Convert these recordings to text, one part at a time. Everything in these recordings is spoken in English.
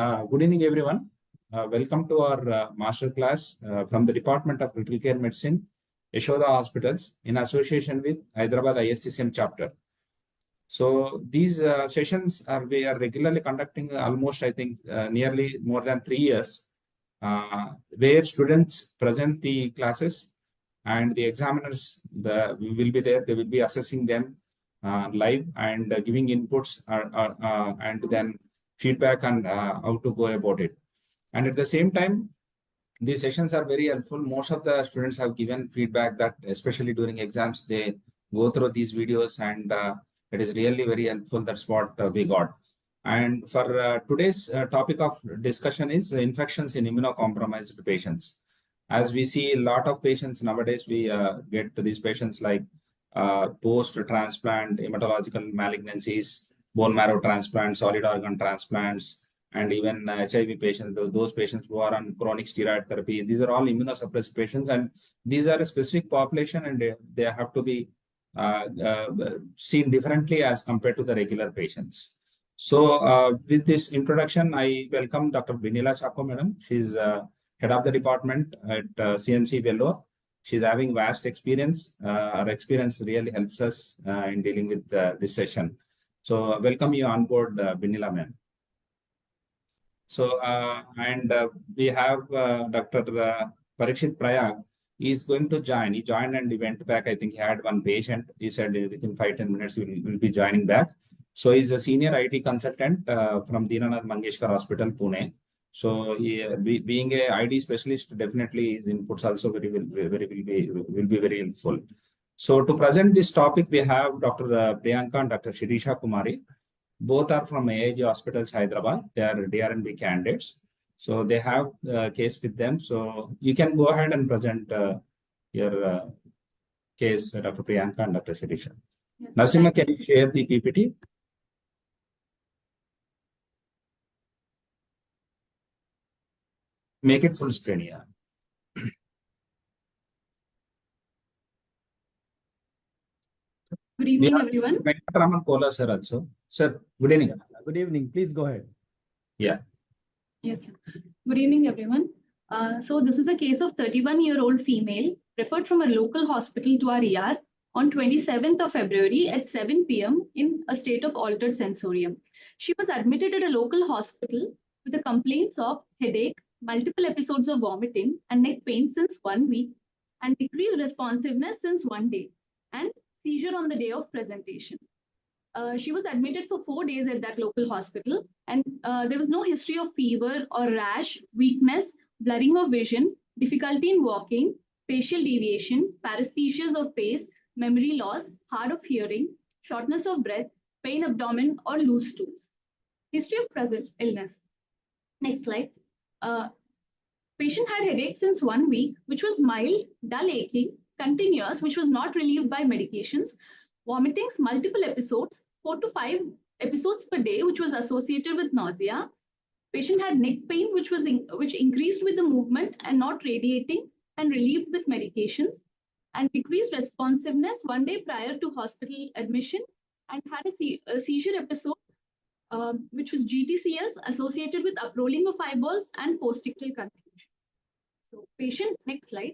Good evening, everyone. Welcome to our master class from the Department of Critical Care Medicine, Yashoda Hospitals, in association with Hyderabad ISCCM chapter. So these sessions we are regularly conducting almost, I think, nearly more than 3 years, where students present the classes and the examiners will be there. They will be assessing them live and giving inputs and then feedback on how to go about it. And at the same time, these sessions are very helpful. Most of the students have given feedback that, especially during exams, they go through these videos, and it is really very helpful. That's what we got. And for today's topic of discussion is infections in immunocompromised patients. As we see a lot of patients nowadays, we get to these patients like post-transplant hematological malignancies, bone marrow transplants, solid organ transplants, and even HIV patients, those patients who are on chronic steroid therapy. These are all immunosuppressed patients, and these are a specific population, and they have to be seen differently as compared to the regular patients. So with this introduction, I welcome Dr. Binila Chako, madam. She's head of the department at CMC Vellore. She's having vast experience. Her experience really helps us in dealing with this session. So welcome you on board, Binila ma'am. So we have Dr. Parikshit Pryag. He's going to join. He joined and he went back. I think he had one patient. He said within 5-10 minutes he will be joining back. So he's a senior IT consultant from Deenanth Mangeshkar Hospital, Pune. So being a ID specialist, definitely his inputs also will be very helpful. So to present this topic, we have Dr. Priyanka and Dr. Shirisha Kumari. Both are from AIG Hospitals, Hyderabad. They are DrNB candidates. So they have a case with them. So you can go ahead and present your case, Dr. Priyanka and Dr. Shirisha. Yes. Nasimha, can you share the PPT? Make it full screen, yeah. Good evening, everyone. Venkat, Raman, Kola, sir, also. Sir, good evening. Good evening. Please go ahead. Yeah. Yes, sir. Good evening, everyone. So this is a case of 31-year-old female referred from a local hospital to our ER on 27th of February at 7 p.m. in a state of altered sensorium. She was admitted at a local hospital with the complaints of headache, multiple episodes of vomiting and neck pain since 1 week, and decreased responsiveness since 1 day, and seizure on the day of presentation. She was admitted for 4 days at that local hospital, and there was no history of fever or rash, weakness, blurring of vision, difficulty in walking, facial deviation, paresthesias of face, memory loss, hard of hearing, shortness of breath, pain abdomen, or loose stools. History of present illness. Next slide. Patient had headache since 1 week, which was mild, dull aching, continuous, which was not relieved by medications, vomitings, multiple episodes, 4 to 5 episodes per day, which was associated with nausea. Patient had neck pain, which increased with the movement and not radiating, and relieved with medications, and decreased responsiveness 1 day prior to hospital admission, and had a seizure episode, which was GTCS associated with uprolling of eyeballs and postictal confusion. So patient, next slide.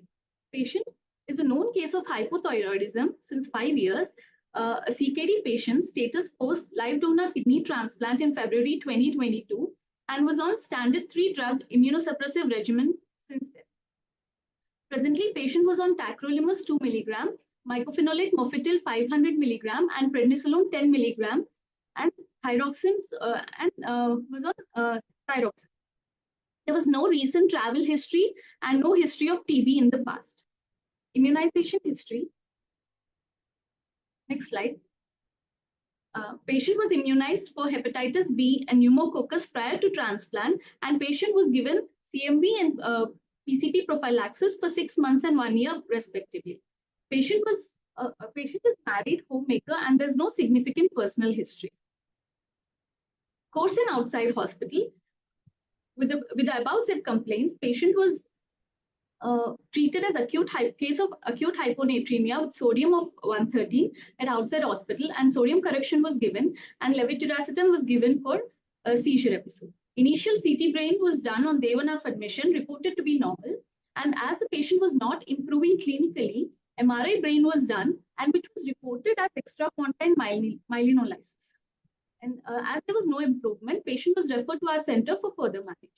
Patient is a known case of hypothyroidism since 5 years. A CKD patient, status post live donor kidney transplant in February 2022, and was on standard 3-drug immunosuppressive regimen since then. Presently, patient was on tacrolimus 2 mg, mycophenolate mofetil 500 mg, and prednisolone 10 mg, and thyroxine, was on thyroxine. There was no recent travel history and no history of TB in the past. Immunization history. Next slide. Patient was immunized for hepatitis B and pneumococcus prior to transplant, and patient was given CMV and PCP prophylaxis for 6 months and 1 year respectively. Patient is married, homemaker, and there's no significant personal history. Course in outside hospital. With the above said complaints, patient was treated as case of acute hyponatremia with sodium of 113 at outside hospital, and sodium correction was given, and levetiracetam was given for a seizure episode. Initial CT brain was done on day 1 of admission, reported to be normal. And as the patient was not improving clinically, MRI brain was done, and which was reported as extrapontine myelinolysis. And as there was no improvement, patient was referred to our center for further management.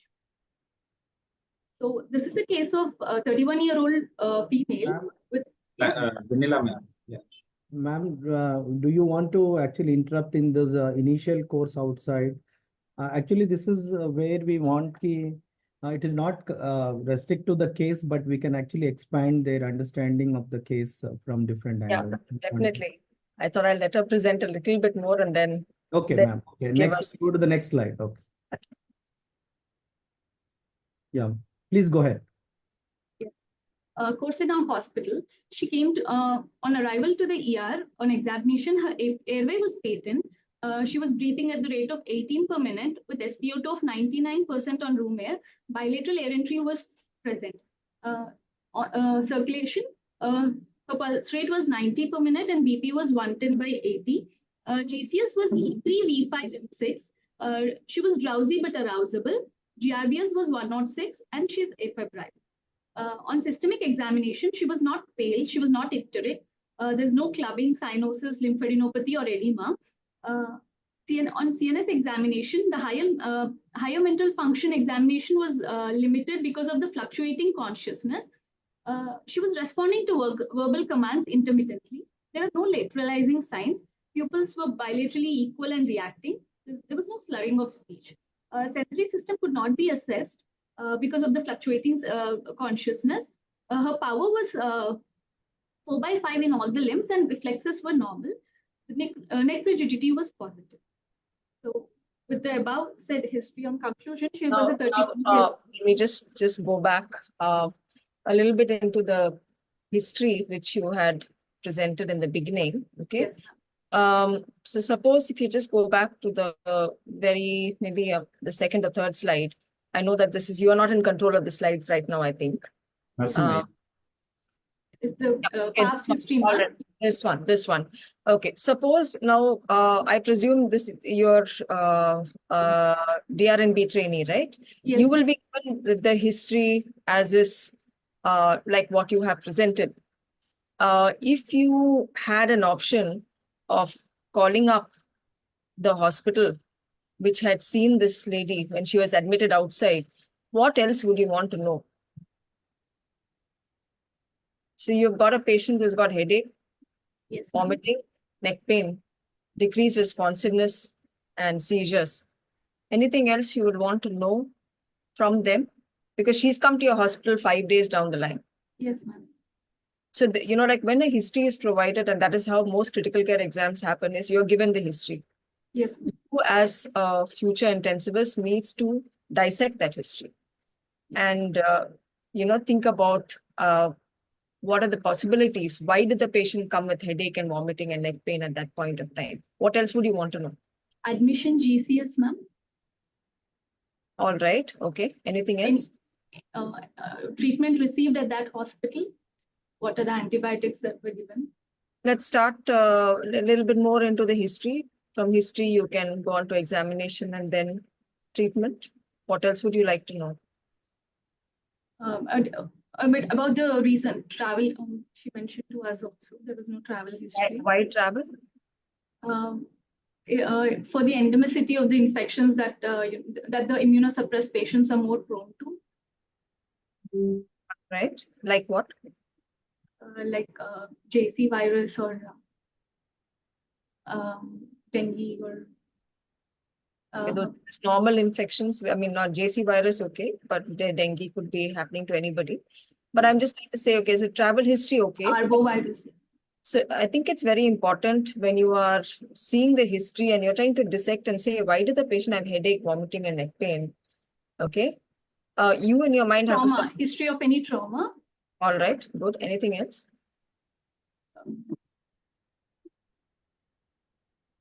So this is a case of a 31-year-old female with. Yes. Binila, ma'am. Yeah. Ma'am, do you want to actually interrupt in this initial course outside? Actually, this is where we want it is not restrict to the case, but we can actually expand their understanding of the case from different angles. Definitely. I thought I'll let her present a little bit more and then. Okay, ma'am. Okay, next, go to the next slide. Okay. Yeah, please go ahead. Yes. Korsina Hospital. She came to, on arrival to the ER on examination. Her airway was patent. She was breathing at the rate of 18 per minute with SpO2 of 99% on room air. Bilateral air entry was present. Circulation, her pulse rate was 90 per minute and BP was 110 by 80. GCS was E3, V5, M6. She was drowsy but arousable. GRBS was 106 and she's afebrile. On systemic examination, she was not pale, she was not icteric. There's no clubbing, cyanosis, lymphadenopathy or edema. On CNS examination, the higher mental function examination was limited because of the fluctuating consciousness. She was responding to verbal commands intermittently. There are no lateralizing signs. Pupils were bilaterally equal and reacting. There was no slurring of speech. Sensory system could not be assessed because of the fluctuating consciousness. Her power was 4/5 in all the limbs and reflexes were normal. The neck rigidity was positive. So with the above said history on conclusion, she was a 32 years. Let me just go back a little bit into the history which you had presented in the beginning. Okay. Yes. So suppose if you just go back to the maybe the second or third slide. I know that you are not in control of the slides right now, I think. Is the past history. This one. Okay. Suppose now, I presume your DrNB trainee, right? Yes. You will be given with the history as is, like what you have presented. If you had an option of calling up the hospital which had seen this lady when she was admitted outside, what else would you want to know? So you've got a patient who's got headache, Yes. vomiting, neck pain, decreased responsiveness, and seizures. Anything else you would want to know from them? Because she's come to your hospital 5 days down the line. Yes, ma'am. So, like when a history is provided, and that is how most critical care exams happen, is you're given the history. Yes. You as a future intensivist needs to dissect that history and, think about what are the possibilities? Why did the patient come with headache and vomiting and neck pain at that point of time? What else would you want to know? Admission GCS, ma'am. All right. Okay. Anything else? Treatment received at that hospital. What are the antibiotics that were given? Let's start a little bit more into the history. From history, you can go on to examination and then treatment. What else would you like to know? A bit about the recent travel. She mentioned to us also there was no travel history. Why travel? For the endemicity of the infections that the immunosuppressed patients are more prone to. Right. Like what? Like JC virus or dengue or normal infections. I mean, not JC virus, okay, but the dengue could be happening to anybody. But I'm just trying to say, okay, so travel history, okay. Arbovirus. So I think it's very important when you are seeing the history and you're trying to dissect and say, why did the patient have headache, vomiting, and neck pain? Okay. You in your mind have trauma, history of any trauma. All right, good. Anything else?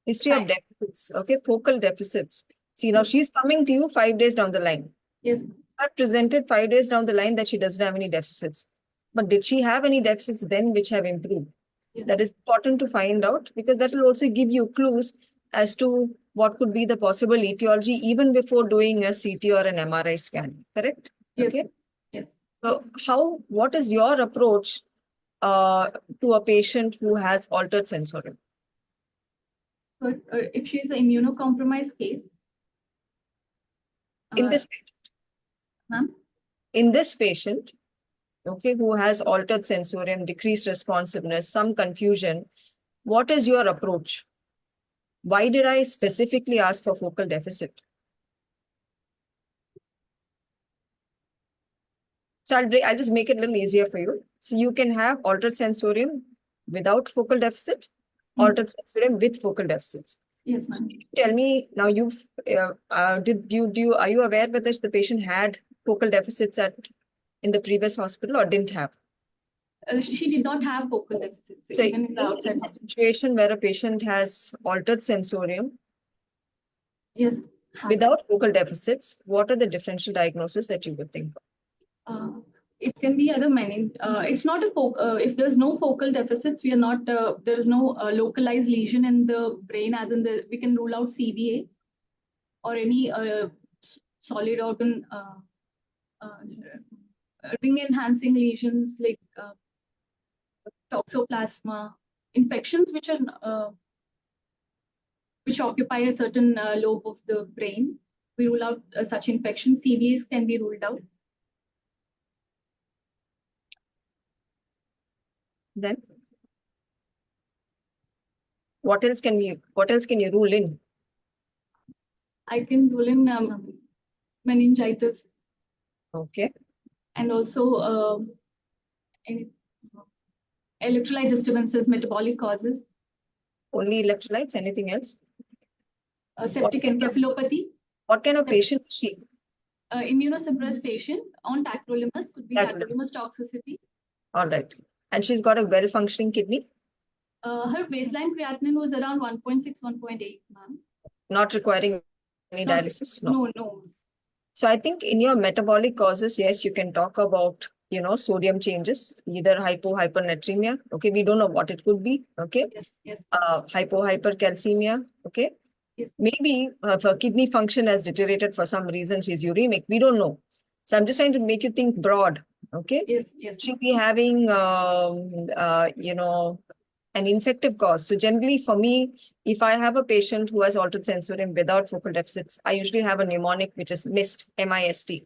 History of deficits, okay, focal deficits. See, now she's coming to you 5 days down the line. Yes. I presented 5 days down the line that she doesn't have any deficits. But did she have any deficits then which have improved? Yes. That is important to find out because that will also give you clues as to what could be the possible etiology even before doing a CT or an MRI scan, correct? Yes. Okay. Yes. So what is your approach to a patient who has altered sensorium? But if she is an immunocompromised case, In this ma'am, in this patient, okay, who has altered sensorium, decreased responsiveness, some confusion, what is your approach? Why did I specifically ask for focal deficit? So I'll just make it a little easier for you. So you can have altered sensorium without focal deficit, altered sensorium with focal deficits. yes, ma'am. Tell me now, are you aware whether the patient had focal deficits in the previous hospital or didn't have? She did not have focal deficits, So even in the outside in a hospital. situation where a patient has altered sensorium Yes. without focal deficits, what are the differential diagnoses that you would think of? It can be other many. It's not a if there's no focal deficits, we are not. There is no localized lesion in the brain, as in we can rule out CVA or any solid organ ring enhancing lesions like toxoplasma, infections which are which occupy a certain lobe of the brain. We rule out such infections. CVAs can be ruled out. Then what else can you rule in? I can rule in meningitis. Okay. And also electrolyte disturbances, metabolic causes. Only electrolytes, anything else? Septic encephalopathy. What kind of patient is she? Immunosuppressed patient on tacrolimus, could be tacrolimus toxicity. All right. And she's got a well-functioning kidney? Her baseline creatinine was around 1.6, 1.8, ma'am. Not requiring any dialysis? No, no. So I think in your metabolic causes, yes, you can talk about, sodium changes, either hyponatremia. Okay, we don't know what it could be. Okay. Yes. Hypercalcemia. Okay. Yes. Maybe her kidney function has deteriorated for some reason. She's uremic. We don't know. So I'm just trying to make you think broad. Okay. Yes. She'll be having, an infective cause. So generally for me, if I have a patient who has altered sensorium without focal deficits, I usually have a mnemonic, which is MIST, M-I-S-T.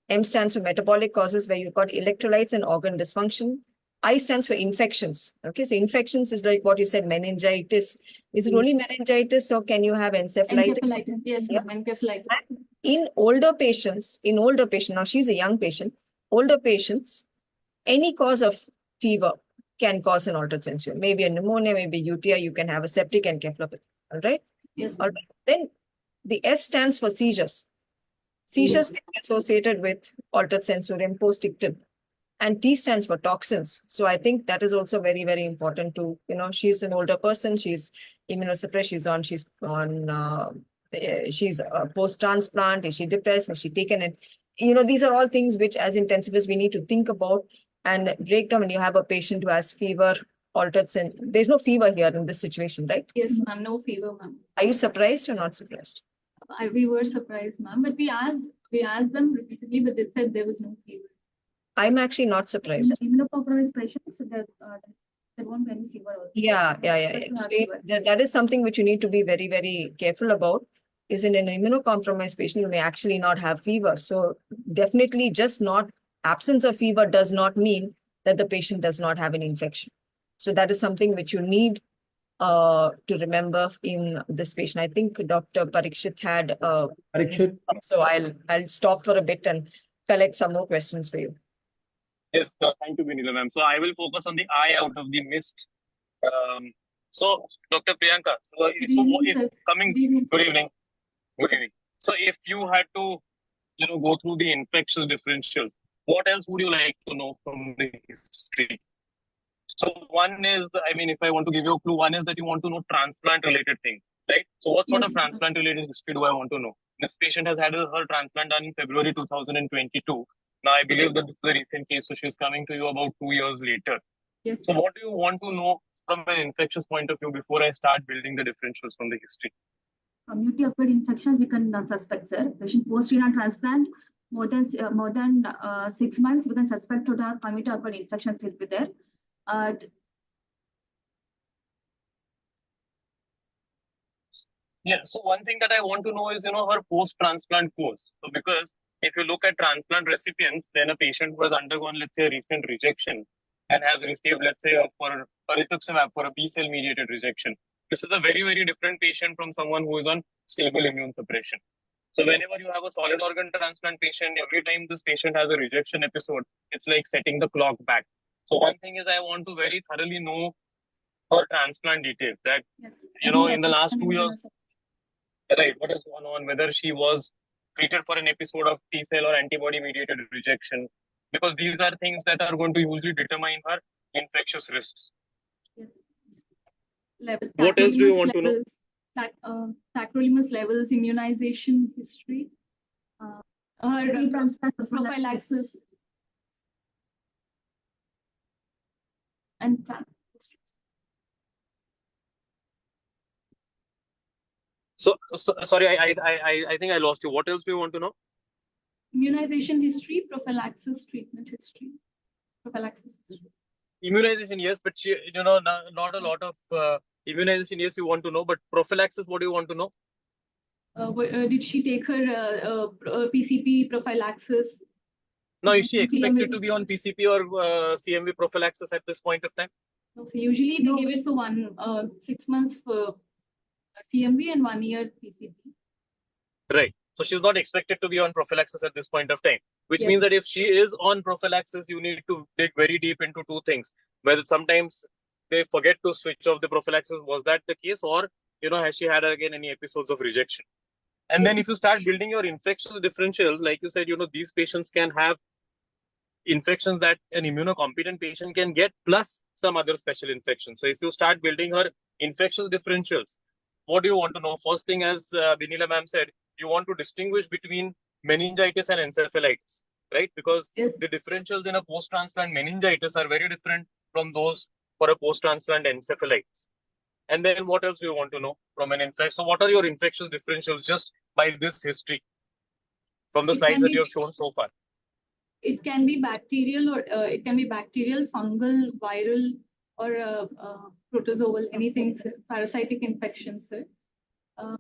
M stands for metabolic causes, where you've got electrolytes and organ dysfunction. I stands for infections. Okay, so infections is like what you said, meningitis. Is it only meningitis, or can you have encephalitis? Encephalitis, yes, Yeah. encephalitis. In older patients, now she's a young patient, older patients, any cause of fever can cause an altered sensorium. Maybe a pneumonia, maybe UTI, you can have a septic encephalopathy. All right? Yes. All right. Then the S stands for seizures. Seizures can be associated with altered sensorium post-ictal. And T stands for toxins. So I think that is also very, very important to, she's an older person, she's immunosuppressed, she's post-transplant, is she depressed, has she taken it? These are all things which as intensivists we need to think about and break down when you have a patient who has fever, altered sense. There's no fever here in this situation, right? Yes, ma'am, no fever, ma'am. Are you surprised or not surprised? We were surprised, ma'am, but we asked them repeatedly, but they said there was no fever. I'm actually not surprised. Immunocompromised patients, there won't be any fever also. Yeah. So that is something which you need to be very, very careful about. Is in an immunocompromised patient, you may actually not have fever. So definitely just not absence of fever does not mean that the patient does not have an infection. So that is something which you need to remember in this patient. I think Dr. Parikshit had Parikshit. So I'll stop for a bit and collect some more questions for you. Yes, thank you, Binila ma'am. So I will focus on the I out of the mist. So Dr. Priyanka, good evening. So if you had to, go through the infectious differentials, what else would you like to know from the history? So one is, if I want to give you a clue, one is that you want to know transplant-related things, right? So what sort of transplant-related history do I want to know? This patient has had her transplant done in February 2022. Now, I believe that this is a recent case, so she's coming to you about 2 years later. Yes. So what do you want to know from an infectious point of view before I start building the differentials from the history? community acquired infections, we can suspect, sir. Patient post-renal transplant, more than 6 months, we can suspect to the community acquired infections will be there. Yeah, so one thing that I want to know is, her post-transplant course. So because if you look at transplant recipients, then a patient who has undergone, let's say, a recent rejection and has received, let's say, for rituximab for a B-cell mediated rejection. This is a very, very different patient from someone who is on stable immune suppression. So whenever you have a solid organ transplant patient, every time this patient has a rejection episode, it's like setting the clock back. So one thing is I want to very thoroughly know her transplant details that, Yes. in the last 2 years, right, what is going on, whether she was treated for an episode of T-cell or antibody-mediated rejection, because these are things that are going to usually determine her infectious risks. Yes. Level, What else do you want to know? Tacrolimus levels, immunization history, her Transplant prophylaxis, and So sorry, I think I lost you. What else do you want to know? immunization history, prophylaxis, treatment history, prophylaxis history. Immunization, yes, but she, not a lot of immunization, yes, you want to know, but prophylaxis, what do you want to know? Did she take her PCP prophylaxis? Now, is she expected to be on PCP or CMV prophylaxis at this point of time? No, so usually they give it for 6 months for CMV and 1 year PCP. Right. So she's not expected to be on prophylaxis at this point of time, which Yes. means that if she is on prophylaxis, you need to dig very deep into two things. Whether sometimes they forget to switch off the prophylaxis, was that the case? Or, has she had again any episodes of rejection? And then if you start building your infectious differentials, like you said, these patients can have infections that an immunocompetent patient can get, plus some other special infections. So if you start building her infectious differentials, what do you want to know? First thing, as Binila ma'am said, you want to distinguish between meningitis and encephalitis, right? Because Yes. the differentials in a post-transplant meningitis are very different from those for a post-transplant encephalitis. And then what else do you want to know from an infection? So what are your infectious differentials just by this history from the slides that you have shown so far? It can be bacterial or it can be bacterial, fungal, viral, or protozoal, anything, sir. Parasitic infections, sir.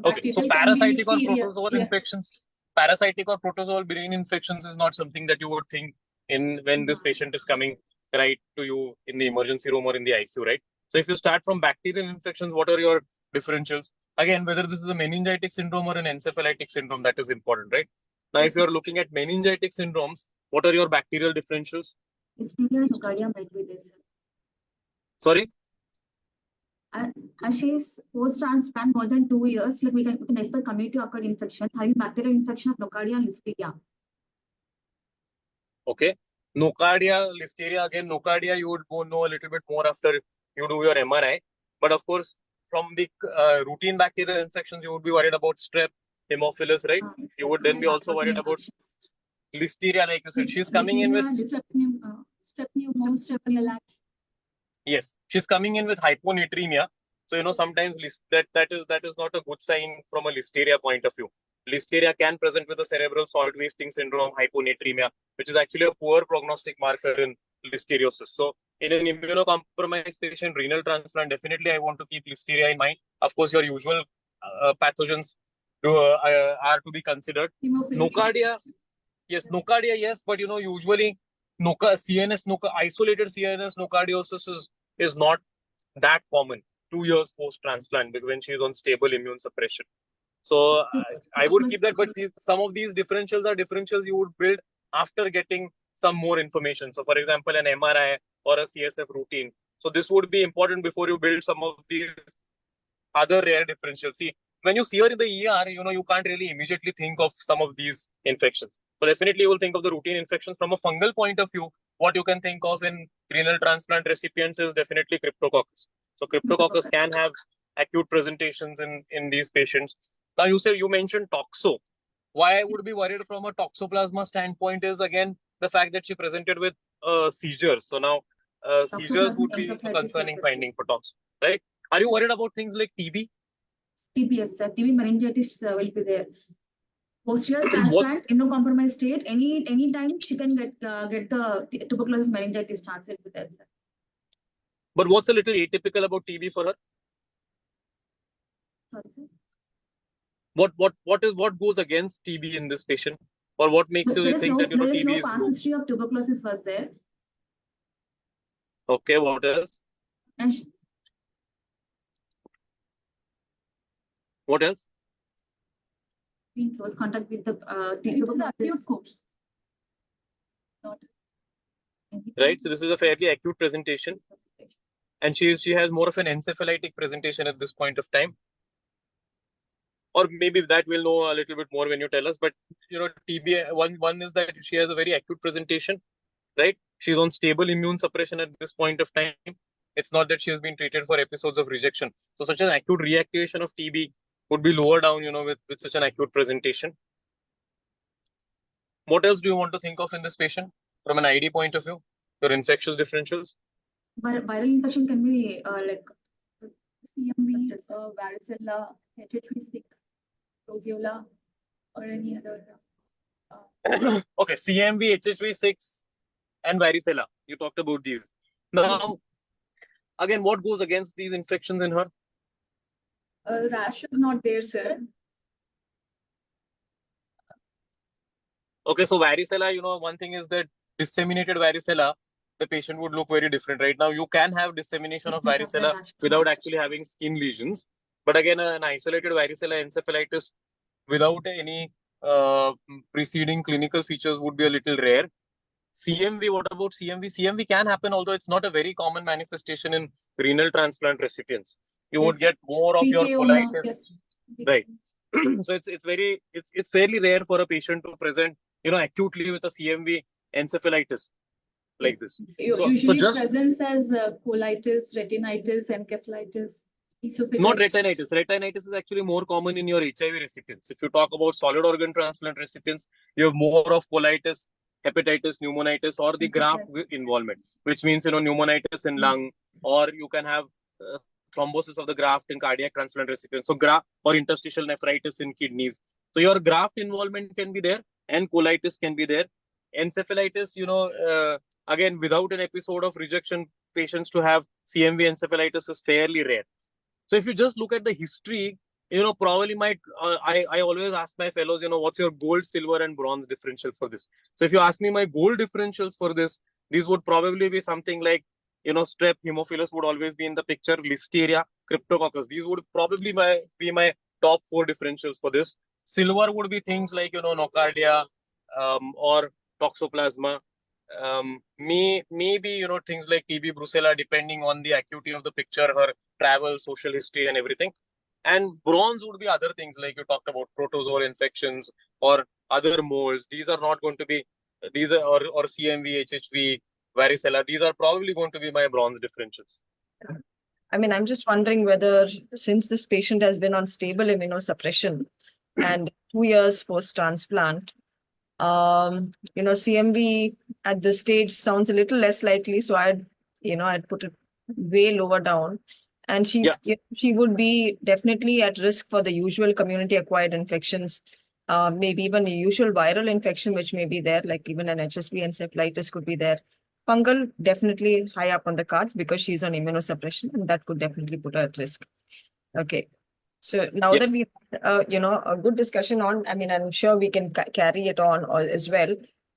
Okay, so Bacterial can be parasitic or listeria. protozoal Yeah. infections, parasitic or protozoal brain infections is not something that you would think in when this patient is coming right to you in the emergency room or in the ICU, right? So if you start from bacterial infections, what are your differentials? Again, whether this is a meningitic syndrome or an encephalitic syndrome, that is important, right? Now, if you're looking at meningitic syndromes, what are your bacterial differentials? Listeria nocardia might be this. Sorry? As she is post-transplant more than 2 years, like we can expect community acquired infection, having bacterial infection of nocardia and listeria. Okay. Nocardia, listeria, again, nocardia, you would go know a little bit more after you do your MRI. But of course, from the routine bacterial infections, you would be worried about strep, hemophilus, right? You would then be also worried about listeria, like you said. She's coming in with... Yes, she's coming in with hyponatremia. So, sometimes that is not a good sign from a listeria point of view. Listeria can present with a cerebral salt wasting syndrome, hyponatremia, which is actually a poor prognostic marker in listeriosis. So in an immunocompromised patient, renal transplant, definitely I want to keep listeria in mind. Of course, your usual pathogens are to be considered. Nocardia, yes, nocardia, yes, but usually isolated CNS nocardiosis is not that common 2 years post-transplant when she is on stable immune suppression. So I would keep that, but some of these differentials are differentials you would build after getting some more information. So for example, an MRI or a CSF routine. So this would be important before you build some of these other rare differentials. See, when you see her in the ER, you can't really immediately think of some of these infections. So definitely you will think of the routine infections from a fungal point of view. What you can think of in renal transplant recipients is definitely Cryptococcus. So Cryptococcus can have acute presentations in these patients. Now you mentioned toxo. Why I would be worried from a toxoplasma standpoint is again the fact that she presented with seizures. So now seizures would be a concerning finding for toxo, right? Are you worried about things like TB? TBS, sir. TB meningitis will be there. Post-years transplant, immunocompromised state, any time she can get the tuberculosis meningitis transferred with that, sir. But what's a little atypical about TB for her? Sorry, sir. What goes against TB in this patient? Or what makes you think that there is TB no is past low? history of tuberculosis was there. Okay, what else? And What else? in close contact with the It is an acute course. Right, so this is a fairly acute presentation, and she has more of an encephalitic presentation at this point of time. Or maybe that we'll know a little bit more when you tell us. But TB, one is that she has a very acute presentation, right? She's on stable immune suppression at this point of time. It's not that she has been treated for episodes of rejection. So such an acute reactivation of TB would be lower down, with such an acute presentation. What else do you want to think of in this patient from an ID point of view? Your infectious differentials? viral infection can be like CMV, varicella, HHV6, roseola, or any other. Okay, CMV, HHV6, and varicella. You talked about these. Now, again, what goes against these infections in her? Rash is not there, sir. Okay, so varicella, one thing is that disseminated varicella, the patient would look very different. Right now, you can have dissemination of varicella without actually having skin lesions. But again, an isolated varicella encephalitis without any preceding clinical features would be a little rare. CMV, what about CMV? CMV can happen, although it's not a very common manifestation in renal transplant recipients. You would get more of your colitis. Yes. Right. So it's fairly rare for a patient to present, acutely with a CMV encephalitis like this. Usually just presents as colitis, retinitis, encephalitis, esophagitis. Not retinitis. Retinitis is actually more common in your HIV recipients. If you talk about solid organ transplant recipients, you have more of colitis, hepatitis, pneumonitis, or the graft involvement, which means, pneumonitis in lung, or you can have thrombosis of the graft in cardiac transplant recipients. So graft or interstitial nephritis in kidneys. So your graft involvement can be there and colitis can be there. Encephalitis, again, without an episode of rejection, patients to have CMV encephalitis is fairly rare. So if you just look at the history, probably I always ask my fellows, what's your gold, silver, and bronze differential for this? So if you ask me my gold differentials for this, these would probably be something like, strep, Haemophilus would always be in the picture, Listeria, Cryptococcus. These would probably be my top 4 differentials for this. Silver would be things like, nocardia or toxoplasma. Maybe, things like TB brucella, depending on the acuity of the picture, her travel, social history, and everything. And bronze would be other things like you talked about, protozoal infections or other molds. These are not going to be, or CMV, HHV, varicella. These are probably going to be my bronze differentials. I mean, I'm just wondering whether, since this patient has been on stable immunosuppression and 2 years post-transplant, CMV at this stage sounds a little less likely. So I'd put it way lower down. And she would be definitely at risk for the usual community-acquired infections, maybe even a usual viral infection, which may be there, like even an HSV encephalitis could be there. Fungal, definitely high up on the cards because she's on immunosuppression, and that could definitely put her at risk. Okay. So now that we a good discussion on, I mean, I'm sure we can carry it on as well.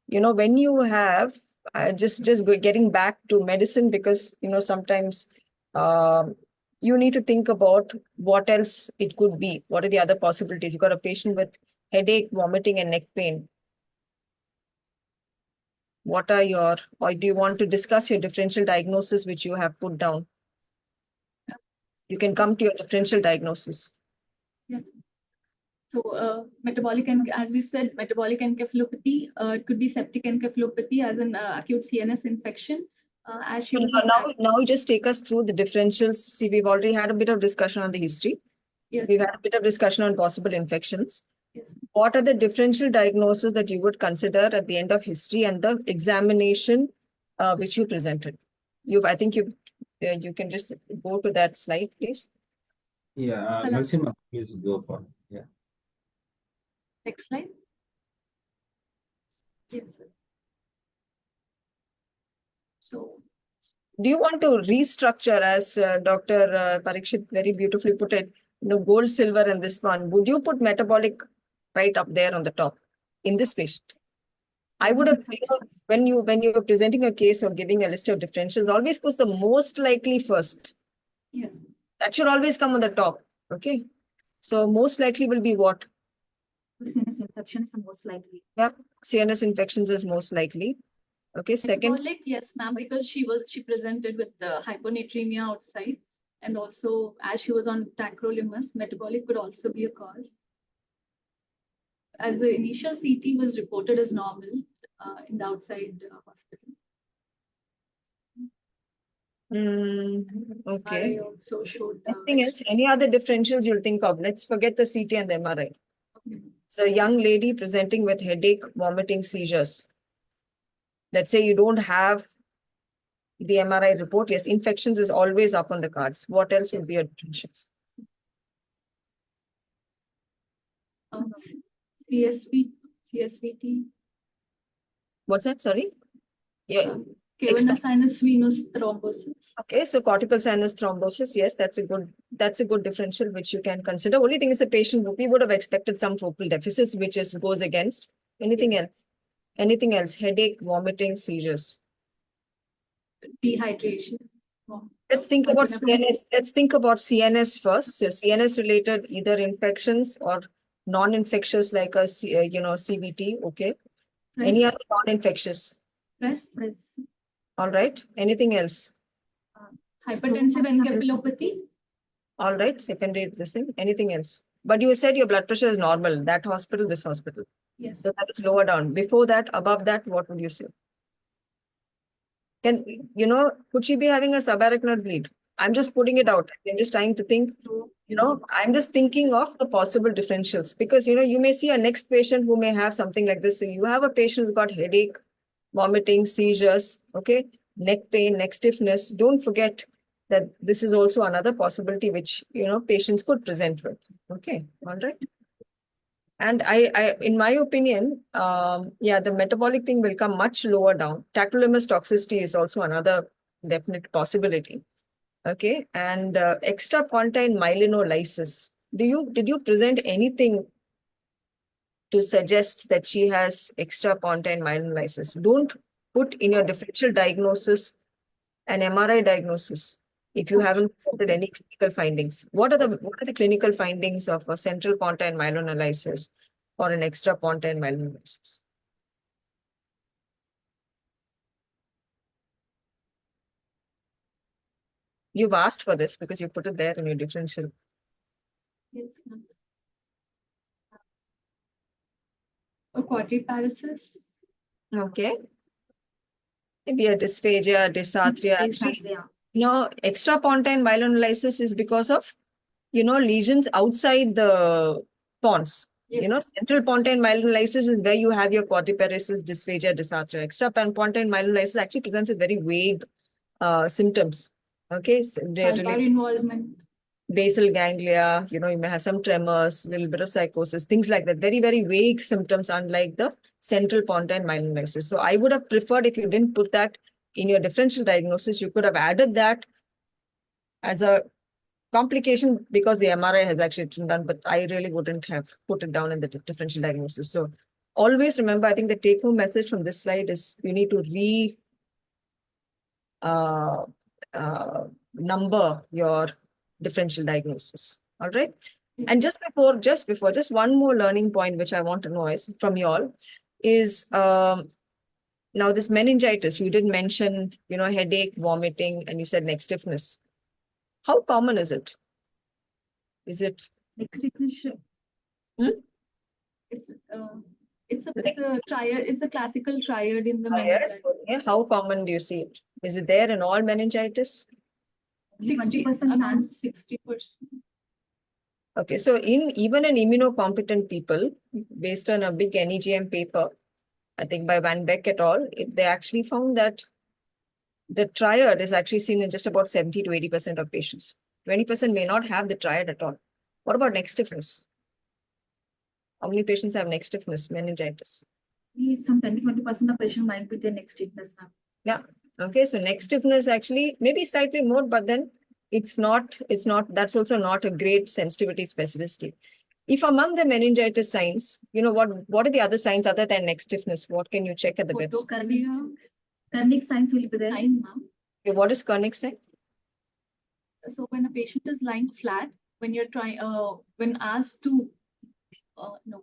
When you have getting back to medicine, because, sometimes you need to think about what else it could be. What are the other possibilities? You've got a patient with headache, vomiting, and neck pain. What are or do you want to discuss your differential diagnosis, which you have put down? You can come to your differential diagnosis. Yes. So metabolic, and as we've said, metabolic encephalopathy, it could be septic encephalopathy as an acute CNS infection. As she was now just take us through the differentials. See, we've already had a bit of discussion on the history. Yes. We've had a bit of discussion on possible infections. Yes. What are the differential diagnoses that you would consider at the end of history and the examination which you presented? I think you can just go to that slide, please. Yeah, Hello. Narasimha, please go for it. Yeah. Next slide. Yes. Sir. So, Do you want to restructure, as Dr. Parikshit very beautifully put it, gold, silver, and this one? Would you put metabolic right up there on the top in this patient? I would have, when you are presenting a case or giving a list of differentials, always put the most likely first. yes. That should always come on the top. Okay. So most likely will be what? CNS infection is the most likely. Yep. CNS infections is most likely. Okay. Second. Metabolic, yes, ma'am, because she presented with the hyponatremia outside, and also as she was on tacrolimus, metabolic could also be a cause. As the initial CT was reported as normal in the outside hospital. Okay. I also showed the Anything else? Any other differentials you'll think of? Let's forget the CT and the MRI. Okay. So, a young lady presenting with headache, vomiting, seizures. Let's say you don't have the MRI report. Yes, infections is always up on the cards. What else would be your differentials? CSVT. What's that? Sorry. Yeah. Cavernous sinus venous thrombosis. Okay, so cortical sinus thrombosis. Yes, that's a good differential which you can consider. Only thing is the patient we would have expected some focal deficits, which is goes against. Anything else? Anything else? Headache, vomiting, seizures. Dehydration. Let's think about CNS. Let's think about CNS first. So CNS related either infections or non-infectious like a CVT. Okay. Press. Any other non-infectious? Press. All right. Anything else? Hypertensive encephalopathy. All right. Secondary this thing. Anything else? But you said your blood pressure is normal. That hospital, this hospital. Yes. So that is lower down. Before that, above that, what would you say? Could she be having a subarachnoid bleed? I'm just putting it out. I'm just trying to think, I'm just thinking of the possible differentials because, you may see a next patient who may have something like this. So you have a patient who's got headache, vomiting, seizures, okay, neck pain, neck stiffness. Don't forget that this is also another possibility which, patients could present with. Okay, all right. And I in my opinion, the metabolic thing will come much lower down. Tacrolimus toxicity is also another definite possibility. Okay, and extra pontine myelinolysis. Did you present anything to suggest that she has extra pontine myelinolysis? Don't put in your differential diagnosis an MRI diagnosis if you haven't presented any clinical findings. What are the clinical findings of a central pontine myelinolysis or an extra pontine myelinolysis? You've asked for this because you put it there in your differential. Yes. A quadriparesis. Okay. Maybe a dysphagia, dysarthria. Actually, extra pontine myelinolysis is because of, lesions outside the pons. Yes. Central pontine myelinolysis is where you have your quadriparesis, dysphagia, dysarthria. Extra pontine myelinolysis actually presents a very vague symptoms. Okay. So Bulbar involvement. Basal ganglia, you may have some tremors, little bit of psychosis, things like that. Very, very vague symptoms, unlike the central pontine myelinolysis. So I would have preferred if you didn't put that in your differential diagnosis, you could have added that as a complication because the MRI has actually been done, but I really wouldn't have put it down in the differential diagnosis. So always remember, I think the take-home message from this slide is you need to number your differential diagnosis. All right. And just one more learning point, which I want to know is from you all is, now this meningitis, you did mention, headache, vomiting, and you said neck stiffness. How common is it? Is it? Neck stiffness. It's a triad. It's a classical triad in the meningitis. Yeah. How common do you see it? Is it there in all meningitis? 60% chance. 60%. Okay, so even in immunocompetent people, based on a big NEGM paper, I think by Van Beck et al., they actually found that the triad is actually seen in just about 70 to 80% of patients. 20% may not have the triad at all. What about neck stiffness? How many patients have neck stiffness, meningitis? Some 10 to 20% of patient might be their neck stiffness, ma'am. Yeah. Okay. So neck stiffness actually maybe slightly more, but then it's not, that's also not a great sensitivity specificity. If among the meningitis signs, what are the other signs other than neck stiffness? What can you check at the bedside? Kernick signs will be there. Lying, ma'am. Okay, what is Kernick sign? So when a patient is lying flat, when you're trying, when asked to,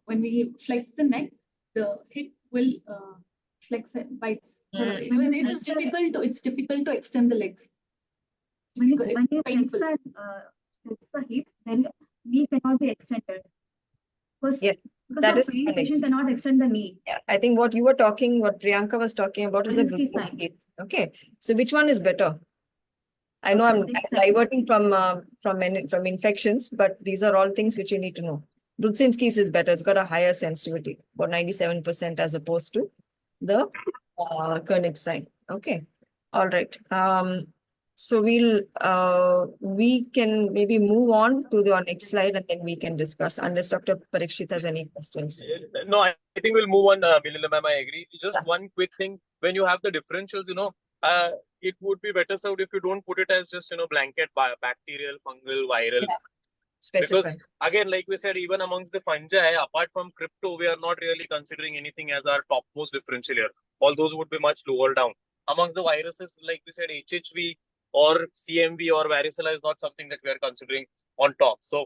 when we flex the neck, the hip will flex it bites. It's difficult to extend the legs. When you It's flex painful. the hip, then knee cannot be extended. Because, Yes, because that of is pain, Kernick patient sign. cannot extend the knee. Yeah, I think what Priyanka was talking about is a Kernick group sign. of kids. Okay, so which one is better? I know I'm Kernick sign. diverting from infections, but these are all things which you need to know. Brudzinski's is better. It's got a higher sensitivity, about 97% as opposed to the Kernick sign. Okay, all right. So we can maybe move on to the next slide and then we can discuss unless Dr. Parikshit has any questions. No, I think we'll move on, Binila ma'am. I agree. Just one quick thing. When you have the differentials, it would be better served if you don't put it as just, blanket bacterial, fungal, viral. Yeah. Specify. Because again, like we said, even amongst the fungi, apart from crypto, we are not really considering anything as our topmost differential here. All those would be much lower down. Amongst the viruses, like we said, HHV or CMV or varicella is not something that we are considering on top. So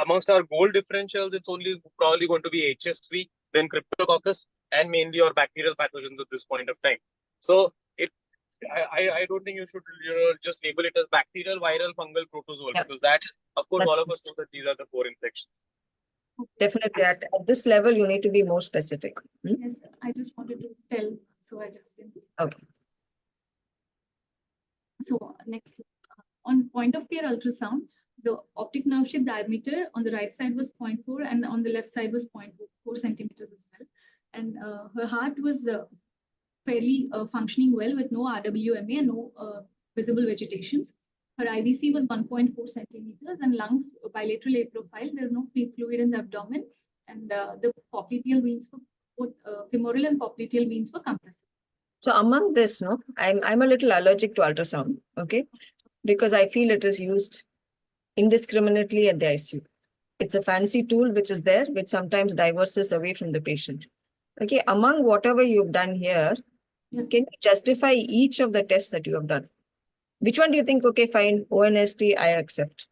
amongst our gold differentials, it's only probably going to be HSV, then Cryptococcus, and mainly our bacterial pathogens at this point of time. So I don't think you should just label it as bacterial, viral, fungal, protozoal, because that, of course, all of us know that these are the core infections. Definitely at this level, you need to be more specific. Yes, I just wanted to tell, so I just didn't. Okay. So next, on point of care ultrasound, the optic nerve sheath diameter on the right side was 0.4 and on the left side was 0.4 centimeters as well. And her heart was fairly functioning well with no RWMA and no visible vegetations. Her IVC was 1.4 centimeters and lungs bilateral A profile. There's no free fluid in the abdomen, and the popliteal veins for both femoral and popliteal veins were compressive. So among this, I'm a little allergic to ultrasound, okay, because I feel it is used indiscriminately at the ICU. It's a fancy tool which is there, which sometimes diverses away from the patient. Okay, among whatever you've done here, Yes. can you justify each of the tests that you have done? Which one do you think, okay, fine, ONST, I accept?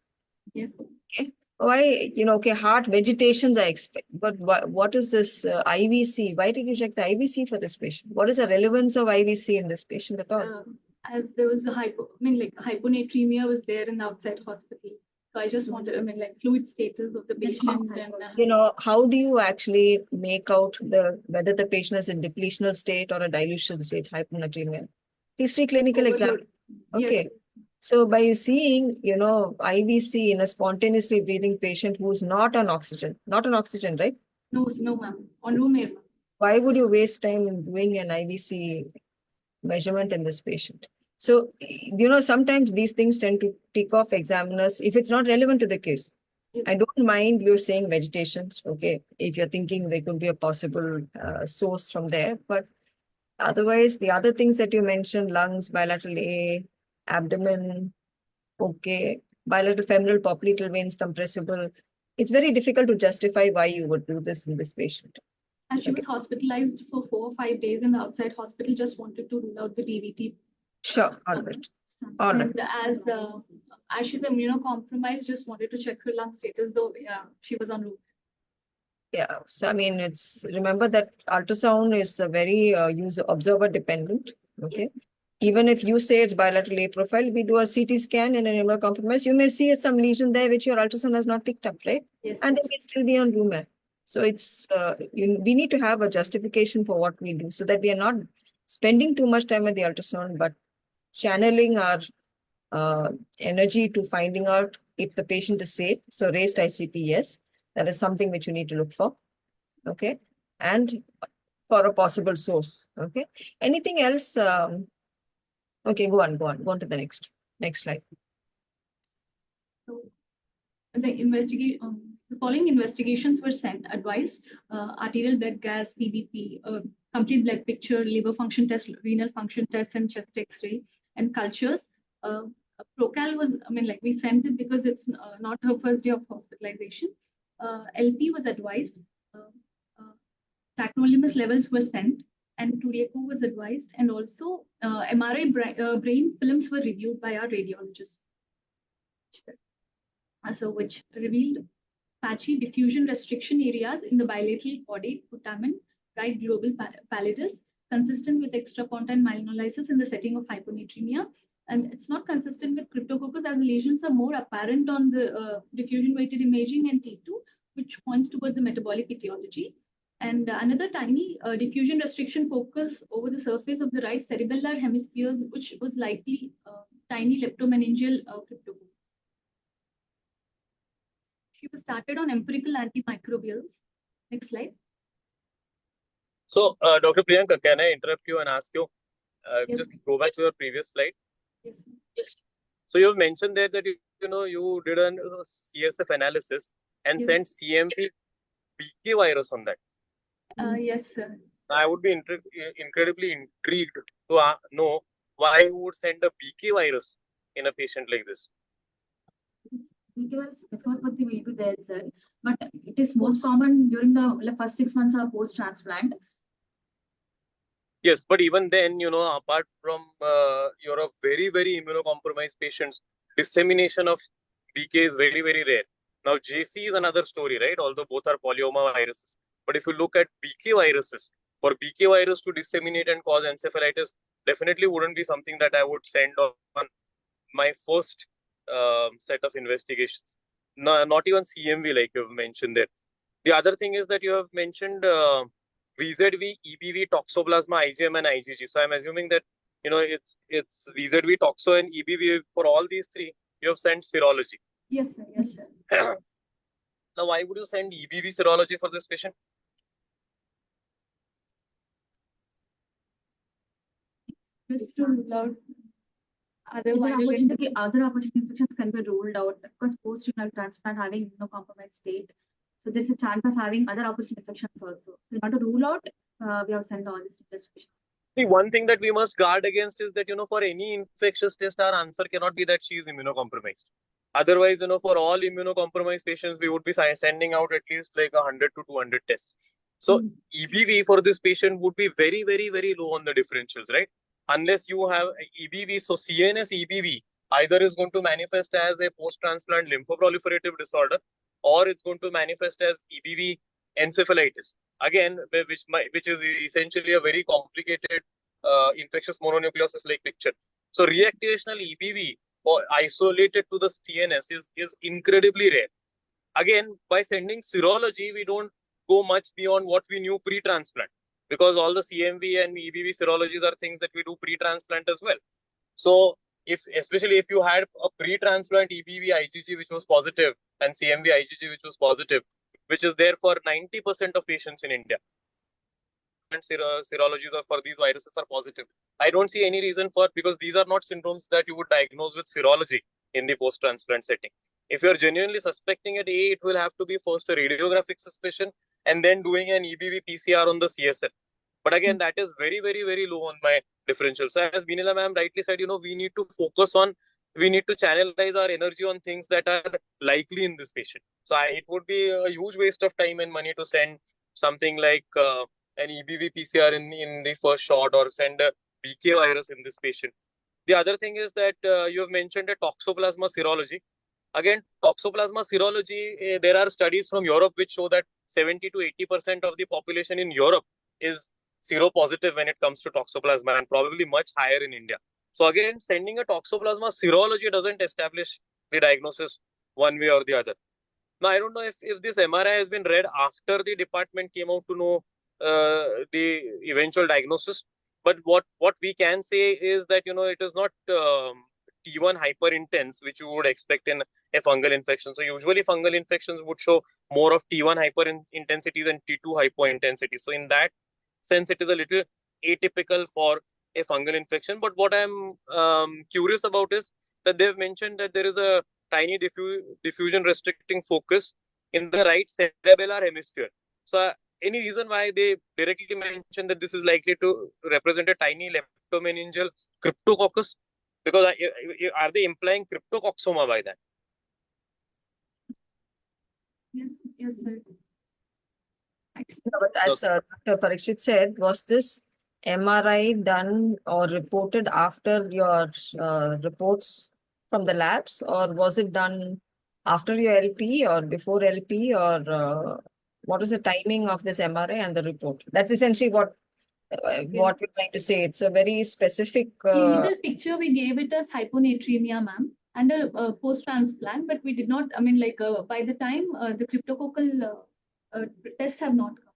Yes. Okay. Why, okay, heart vegetations I expect, but what is this IVC? Why did you check the IVC for this patient? What is the relevance of IVC in this patient at all? As there was a hyponatremia was there in the outside hospital. So I just wanted, fluid status of the patient. And, how do you actually make out whether the patient is in depletional state or a dilution state, hyponatremia? History clinical exam. Okay. Yes. So by seeing, IVC in a spontaneously breathing patient who's not on oxygen, right? No, ma'am. On room air. Why would you waste time doing an IVC measurement in this patient? So, sometimes these things tend to tick off examiners if it's not relevant to the case. Yes. I don't mind you saying vegetations, okay, if you're thinking there could be a possible source from there. But otherwise, the other things that you mentioned, lungs, bilateral A, abdomen, okay, bilateral femoral popliteal veins compressible, it's very difficult to justify why you would do this in this patient. And she was hospitalized for 4 or 5 days in the outside hospital, just wanted to rule out the DVT. Sure, all right. All right. And as she's immunocompromised, just wanted to check her lung status, though she was on route. Yeah, so remember that ultrasound is a very observer dependent, okay? Yes. Even if you say it's bilateral A profile, we do a CT scan in an immunocompromised, you may see some lesion there which your ultrasound has not picked up, right? Yes. And they can still be on room air. So it's we need to have a justification for what we do so that we are not spending too much time with the ultrasound, but channeling our energy to finding out if the patient is safe. So raised ICP, yes, that is something which you need to look for. Okay. And for a possible source. Okay. Anything else? Okay, go on to the next slide. So the following investigations were sent, advised: arterial blood gas, CBP, complete blood picture, liver function test, renal function test, and chest X-ray, and cultures. Procal was, we sent it because it's not her first day of hospitalization. LP was advised. Tacrolimus levels were sent, and Turiaco was advised, and also MRI brain films were reviewed by our radiologist. So which revealed patchy diffusion restriction areas in the bilateral caudate, putamen, right global pallidus, consistent with extrapontine myelinolysis in the setting of hyponatremia. And it's not consistent with cryptococcus, as the lesions are more apparent on the diffusion weighted imaging and T2, which points towards the metabolic etiology. And another tiny diffusion restriction focus over the surface of the right cerebellar hemispheres, which was likely tiny leptomeningeal cryptococcus. She was started on empirical antimicrobials. Next slide. So, Dr. Priyanka, can I interrupt you and ask you, Yes. just go back to your previous slide? Yes. So you have mentioned there that you did a CSF analysis and Yes. sent CMV BK virus on that. Yes, sir. I would be incredibly intrigued to know why you would send a BK virus in a patient like this. Because nephropathy will be there, sir, but it is most common during the first 6 months of post-transplant. Yes, but even then, apart from you're a very, very immunocompromised patients, dissemination of BK is very, very rare. Now, JC is another story, right? Although both are polyoma viruses. But if you look at BK viruses, for BK virus to disseminate and cause encephalitis, definitely wouldn't be something that I would send on my first set of investigations. No, not even CMV, like you've mentioned there. The other thing is that you have mentioned VZV, EBV, toxoplasma, IgM, and IgG. So I'm assuming that it's VZV, toxo, and EBV. For all these three, you have sent serology. Yes, sir. Yes, sir. Now, why would you send EBV serology for this patient? Just to rule out other Other viral opportunity infections can be ruled out because post-renal transplant having immunocompromised state. So there's a chance of having other opportunity infections also. So in order to rule out, we have sent all this investigation. See, one thing that we must guard against is that, for any infectious test, our answer cannot be that she is immunocompromised. Otherwise, for all immunocompromised patients, we would be sending out at least like 100 to 200 tests. So EBV for this patient would be very, very, very low on the differentials, right? Unless you have EBV, so CNS EBV either is going to manifest as a post-transplant lymphoproliferative disorder, or it's going to manifest as EBV encephalitis. Again, which is essentially a very complicated infectious mononucleosis-like picture. So reactivational EBV or isolated to the CNS is incredibly rare. Again, by sending serology, we don't go much beyond what we knew pre-transplant, because all the CMV and EBV serologies are things that we do pre-transplant as well. So especially if you had a pre-transplant EBV IgG which was positive and CMV IgG which was positive, which is there for 90% of patients in India, and serologies for these viruses are positive. I don't see any reason because these are not syndromes that you would diagnose with serology in the post-transplant setting. If you're genuinely suspecting it, it will have to be first a radiographic suspicion and then doing an EBV PCR on the CSF. But again, that is very, very, very low on my differential. So as Binila ma'am rightly said, we need to we need to channelize our energy on things that are likely in this patient. So it would be a huge waste of time and money to send something like an EBV PCR in the first shot, or send a BK virus in this patient. The other thing is that you have mentioned a toxoplasma serology. Again, toxoplasma serology, there are studies from Europe which show that 70 to 80% of the population in Europe is seropositive when it comes to toxoplasma, and probably much higher in India. So again, sending a toxoplasma serology doesn't establish the diagnosis one way or the other. Now, I don't know if this MRI has been read after the department came out to know the eventual diagnosis. But what we can say is that, it is not T1 hyperintense, which you would expect in a fungal infection. So usually fungal infections would show more of T1 hyperintensity than T2 hypointensity. So in that sense, it is a little atypical for a fungal infection. But what I'm curious about is that they've mentioned that there is a tiny diffusion restricting focus in the right cerebellar hemisphere. So any reason why they directly mention that this is likely to represent a tiny leptomeningeal cryptococcus? Because are they implying cryptococcoma by that? Yes, sir. Actually, No, but as Dr. Parikshit said, was this MRI done or reported after your reports from the labs, or was it done after your LP or before LP, or what is the timing of this MRI and the report? That's essentially what we're trying to say. It's a very specific. Clinical picture, we gave it as hyponatremia, ma'am, and a post-transplant, but we did not, I mean, like by the time the cryptococcal tests have not come.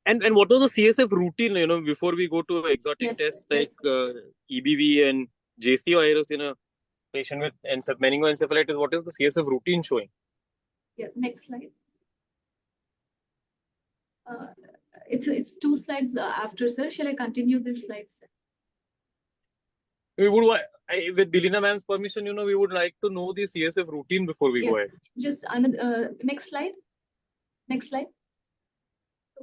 And what was the CSF routine, before we go to exotic Yes, tests yes. like EBV and JC virus in a patient with meningoencephalitis? What is the CSF routine showing? Yeah, next slide. It's 2 slides after, sir. Shall I continue this slide, sir? We would, with Binila ma'am's permission, we would like to know the CSF routine before we go Yes. ahead. Just another next slide. Next slide.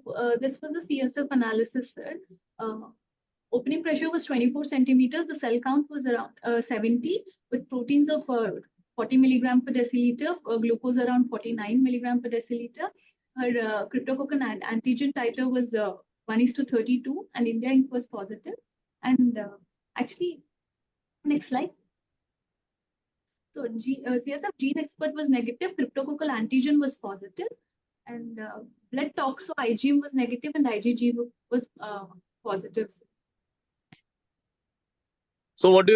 So, this was the CSF analysis, sir. Opening pressure was 24 centimeters. The cell count was around 70 with proteins of 40 milligram per deciliter, glucose around 49 milligram per deciliter. Her cryptococcal antigen titer was 1:32, and India Inc was positive. And actually, next slide. So CSF gene expert was negative, cryptococcal antigen was positive, and blood toxo IgM was negative, and IgG was positive. So what do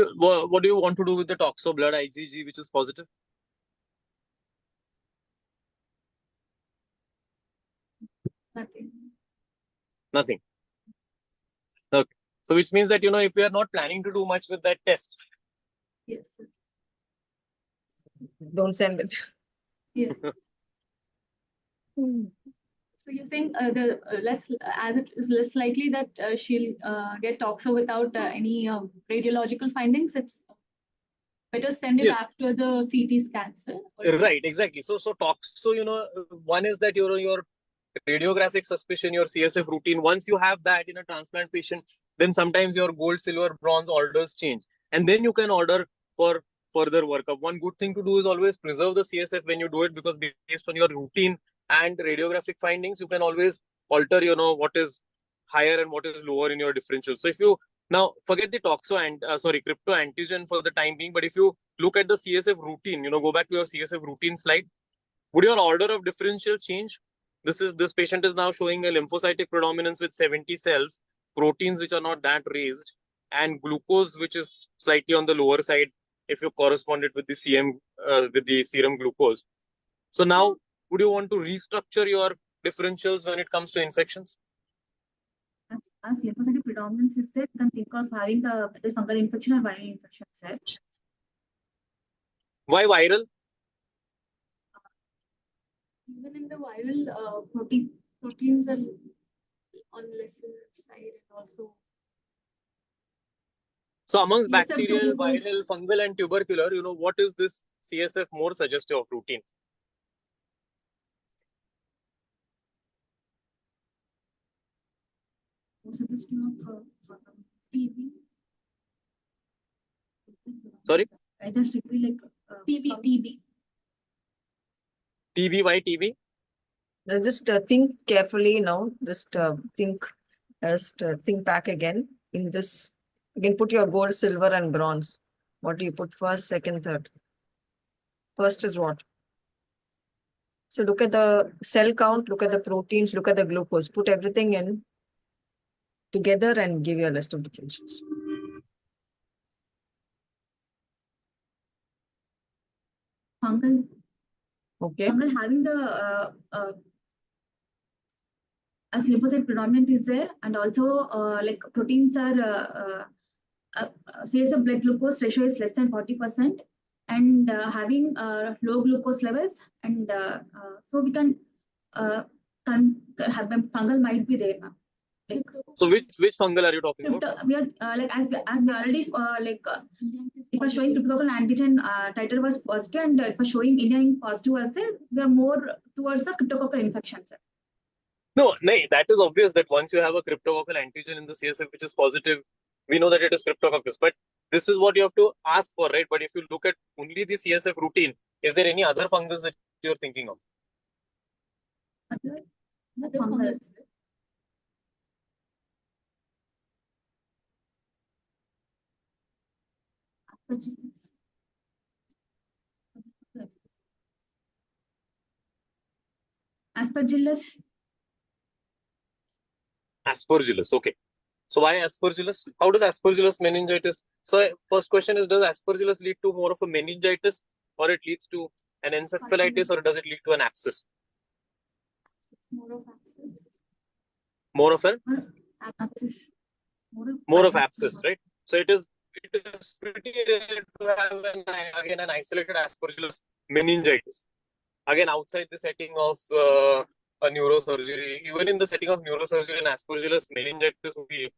you want to do with the toxo blood IgG, which is positive? Nothing. Okay. So which means that, if we are not planning to do much with that test. Yes, sir. Don't send it. Yes. So you're saying the less, as it is less likely that she'll get toxo without any radiological findings. It's better send it after the CT scan, sir. Right, exactly. So toxo, one is that your radiographic suspicion, your CSF routine. Once you have that in a transplant patient, then sometimes your gold, silver, bronze orders change, and then you can order for further workup. One good thing to do is always preserve the CSF when you do it, because based on your routine and radiographic findings, you can always alter, what is higher and what is lower in your differential. So if you now forget the toxo and crypto antigen for the time being, but if you look at the CSF routine, go back to your CSF routine slide, would your order of differential change? This patient is now showing a lymphocytic predominance with 70 cells, proteins which are not that raised, and glucose which is slightly on the lower side if you correspond it with the with the serum glucose. So now, would you want to restructure your differentials when it comes to infections? As lymphocytic predominance is there, you can think of having the fungal infection or viral infection, sir. Why viral? Even in the viral proteins are on lesser side, and also. So amongst CSF bacterial, glucose. viral, fungal, and tubercular, what is this CSF more suggestive of routine? Suggestive of TB. Sorry? Either should be like TB. TB, why TB? Just think carefully now. Just think back again. In this, you can put your gold, silver, and bronze. What do you put first, second, third? First is what? So look at the cell count, look at the proteins, look at the glucose. Put everything in together and give you a list of differentials. fungal. Okay. Fungal having the as lymphocyte predominant is there, and also like proteins are CSF blood glucose ratio is less than 40%, and having low glucose levels, and so we can have fungal might be there, ma'am. Like, So which fungal are you talking about? we are like as we already it was showing cryptococcal antigen titer was positive, and it was showing Indian positive was there. We are more towards the cryptococcal infection, sir. No, that is obvious that once you have a cryptococcal antigen in the CSF which is positive, we know that it is cryptococcus. But this is what you have to ask for, right? But if you look at only the CSF routine, is there any other fungus that you're thinking of? Other fungus. Aspergillus. Aspergillus. Okay. So why Aspergillus? How does Aspergillus meningitis? So first question is, does Aspergillus lead to more of a meningitis, or it leads to an encephalitis, or does it lead to an abscess? It's more of abscess. More of an? Abscess. More of abscess, right? So it is pretty rare to have an isolated Aspergillus meningitis. Again, outside the setting of a neurosurgery, even in the setting of neurosurgery, an Aspergillus meningitis would be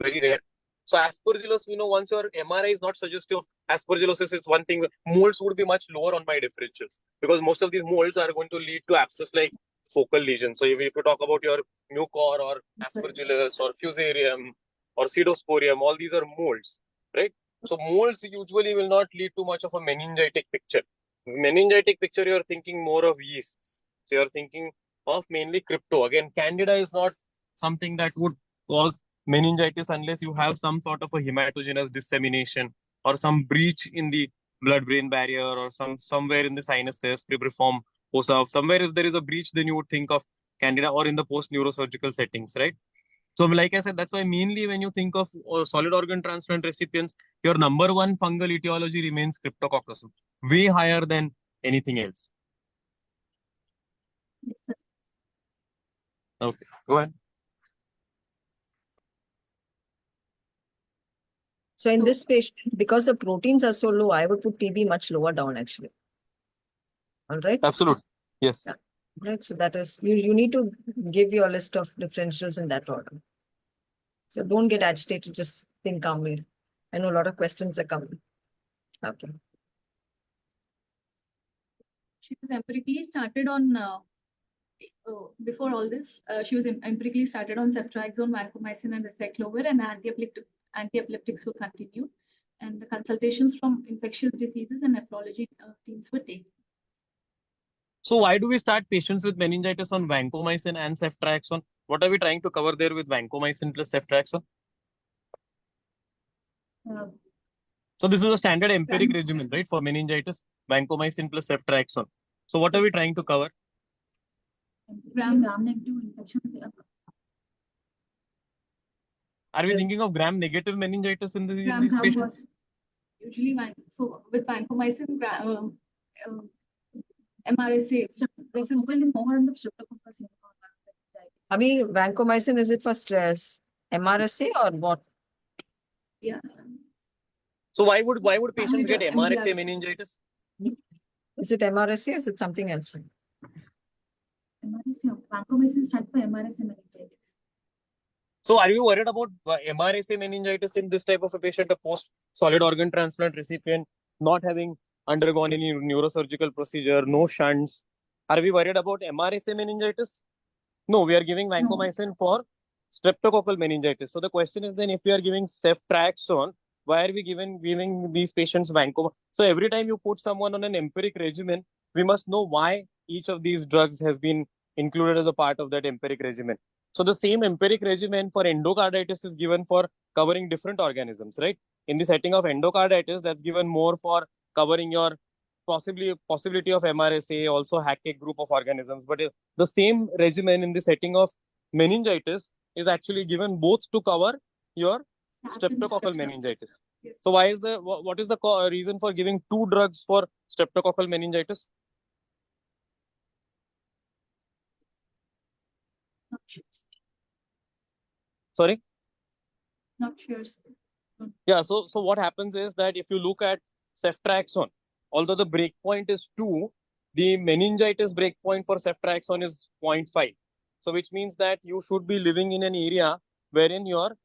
very rare. So Aspergillus, we know once your MRI is not suggestive of aspergillosis, it's one thing. Molds would be much lower on my differentials because most of these molds are going to lead to abscess-like focal lesions. So if you talk about your mucor or aspergillus or fusarium or pseudosporium, all these are molds, right? So molds usually will not lead to much of a meningitic picture. Meningitic picture, you're thinking more of yeasts. So you're thinking of mainly crypto. Again, candida is not something that would cause meningitis unless you have some sort of a hematogenous dissemination or some breach in the blood-brain barrier or somewhere in the sinuses, cribriform fossa. Somewhere if there is a breach, then you would think of candida, or in the post-neurosurgical settings, right? So like I said, that's why mainly when you think of solid organ transplant recipients, your number one fungal etiology remains Cryptococcus, way higher than anything else. Yes, sir. Okay, go ahead. So in this patient, because the proteins are so low, I would put TB much lower down actually. All right. Absolutely. Yes. Yeah. Right. So that is, you need to give your list of differentials in that order. So don't get agitated, just think calmly. I know a lot of questions are coming. Okay. She was empirically started on, before all this, she was empirically started on ceftriaxone, vancomycin, and acecloprid, and anti-epileptics were continued. And the consultations from infectious diseases and nephrology teams were taken. So why do we start patients with meningitis on vancomycin and ceftriaxone? What are we trying to cover there with vancomycin plus ceftriaxone? So this is a standard empiric regimen, right, for meningitis, vancomycin plus ceftriaxone. So what are we trying to cover? Gram-negative infections. Are we thinking of gram-negative meningitis in these Gram-positive. patients? Usually, so with vancomycin, MRSA, Resistant more on the Streptococcus. I mean, vancomycin, is it for stress, MRSA or what? yeah. So why would patients get MDR. MRSA meningitis? Is it MRSA or is it something else? MRSA. Vancomycin stands for MRSA meningitis. So are you worried about MRSA meningitis in this type of a patient, a post-solid organ transplant recipient, not having undergone any neurosurgical procedure, no shunts? Are we worried about MRSA meningitis? No, we are giving vancomycin for streptococcal meningitis. So the question is then, if we are giving ceftriaxone, why are we giving these patients vancomycin? So every time you put someone on an empiric regimen, we must know why each of these drugs has been included as a part of that empiric regimen. So the same empiric regimen for endocarditis is given for covering different organisms, right? In the setting of endocarditis, that's given more for covering your possibility of MRSA, also Hackett group of organisms. But the same regimen in the setting of meningitis is actually given both to cover your streptococcal meningitis. Yes. So why is what is the reason for giving two drugs for streptococcal meningitis? Not sure. Sorry? Not sure. Yeah, so what happens is that if you look at ceftriaxone, although the breakpoint is 2, the meningitis breakpoint for ceftriaxone is 0.5. So which means that you should be living in an area wherein your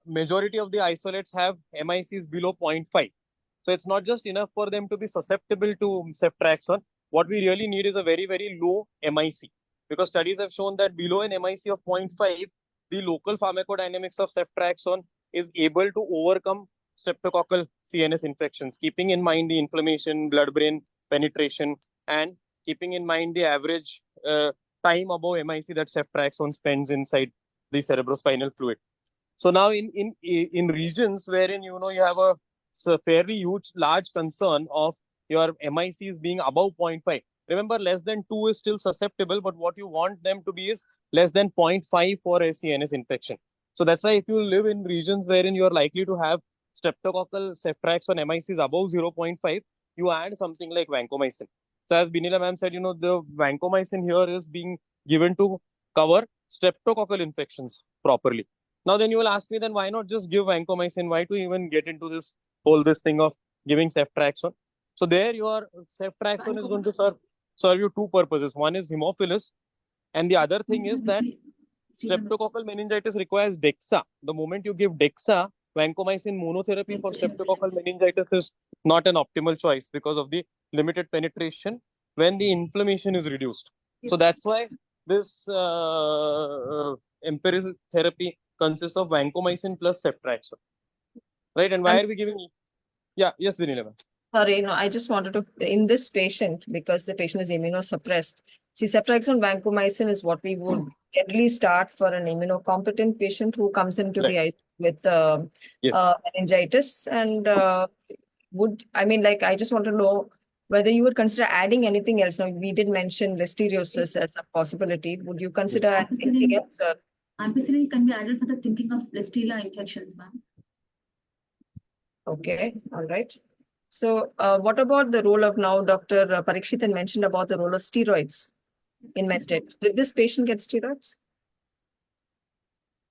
majority of the isolates have MICs below 0.5. So it's not just enough for them to be susceptible to ceftriaxone. What we really need is a very, very low MIC, because studies have shown that below an MIC of 0.5, the local pharmacodynamics of ceftriaxone is able to overcome streptococcal CNS infections, keeping in mind the inflammation, blood-brain penetration, and keeping in mind the average time above MIC that ceftriaxone spends inside the cerebrospinal fluid. So now in regions wherein you have a fairly large concern of your MICs being above 0.5. Remember, less than 2 is still susceptible, but what you want them to be is less than 0.5 for a CNS infection. So that's why if you live in regions wherein you are likely to have streptococcal ceftriaxone MICs above 0.5, you add something like vancomycin. So as Binila ma'am said, the vancomycin here is being given to cover streptococcal infections properly. Now then you will ask me, then why not just give vancomycin? Why to even get into this thing of giving ceftriaxone? So there your ceftriaxone is going to serve you two purposes. One is hemophilus, and the other thing is that streptococcal meningitis requires DEXA. The moment you give DEXA, vancomycin monotherapy for streptococcal meningitis is not an optimal choice because of the limited penetration when the inflammation is reduced. So that's why this empirical therapy consists of vancomycin plus ceftriaxone. Right? And why are we giving? Yeah, yes, Binila. Sorry, no, I just wanted to, in this patient, because the patient is immunosuppressed, see, ceftriaxone vancomycin is what we would generally start for an immunocompetent patient who comes into the ICU with meningitis. And I just want to know whether you would consider adding anything else. Now, we did mention listeriosis as a possibility. Would you consider adding anything else? Ampicillin can be added for the thinking of Listeria infections, ma'am. Okay, all right. So what about the role of now Dr. Parikshit had mentioned about the role of steroids in MedTech. Did this patient get steroids?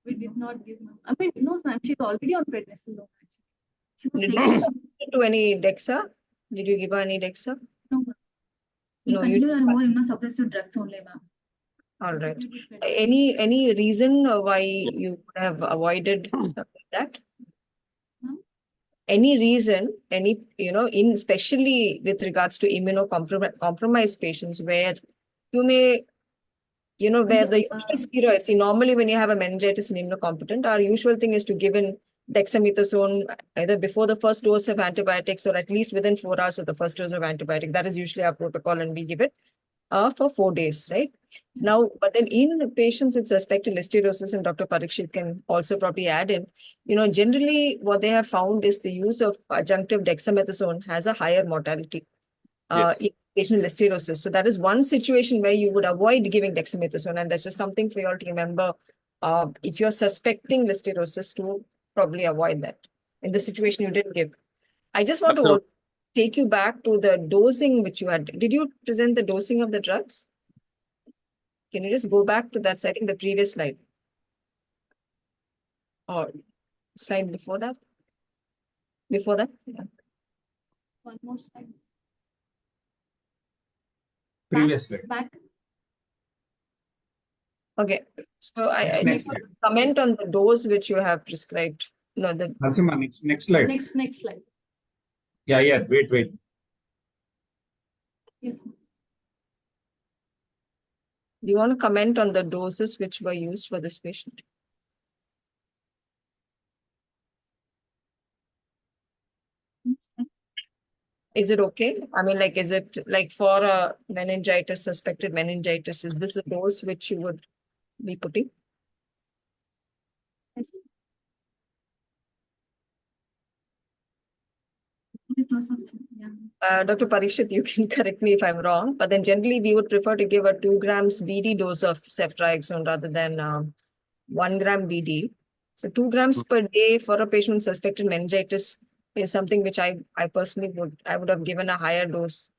We did not give, ma'am. I mean, no, ma'am, she's already on prednisolone. She was Did taking you do any DEXA? Did you give her any DEXA? No, ma'am. We No, continue on more immunosuppressive drugs only, ma'am. All right. Any reason why you would have avoided that? Any reason, in especially with regards to immunocompromised patients where you may, where the usual steroids, see, normally when you have a meningitis in immunocompetent, our usual thing is to give in dexamethasone either before the first dose of antibiotics or at least within 4 hours of the first dose of antibiotic. That is usually our protocol, and we give it for 4 days, right? Now, but then in patients with suspected listeriosis, and Dr. Parikshit can also probably add in, generally what they have found is the use of adjunctive dexamethasone has a higher mortality in patient listeriosis. So that is one situation where you would avoid giving dexamethasone, and that's just something for you all to remember. If you're suspecting listeriosis, to probably avoid that. In this situation, you didn't give. I just want to take you back to the dosing which you had. Did you present the dosing of the drugs? Can you just go back to that, I think the previous slide? Or slide before that? Before that? Yeah. one more slide. Previous slide. Back. Okay. So I Next need to comment on the dose which you have prescribed. No, the Narasimha, next slide. Next slide. Yeah. Wait. Yes. do you want to comment on the doses which were used for this patient? Is it okay? I mean, like, is it like for a meningitis, suspected meningitis, is this a dose which you would be putting? Yes. Dr. Parikshit, you can correct me if I'm wrong, but then generally we would prefer to give a 2 grams BD dose of ceftriaxone rather than 1 gram BD. So 2 grams per day for a patient with suspected meningitis is something which I personally would have given a higher dose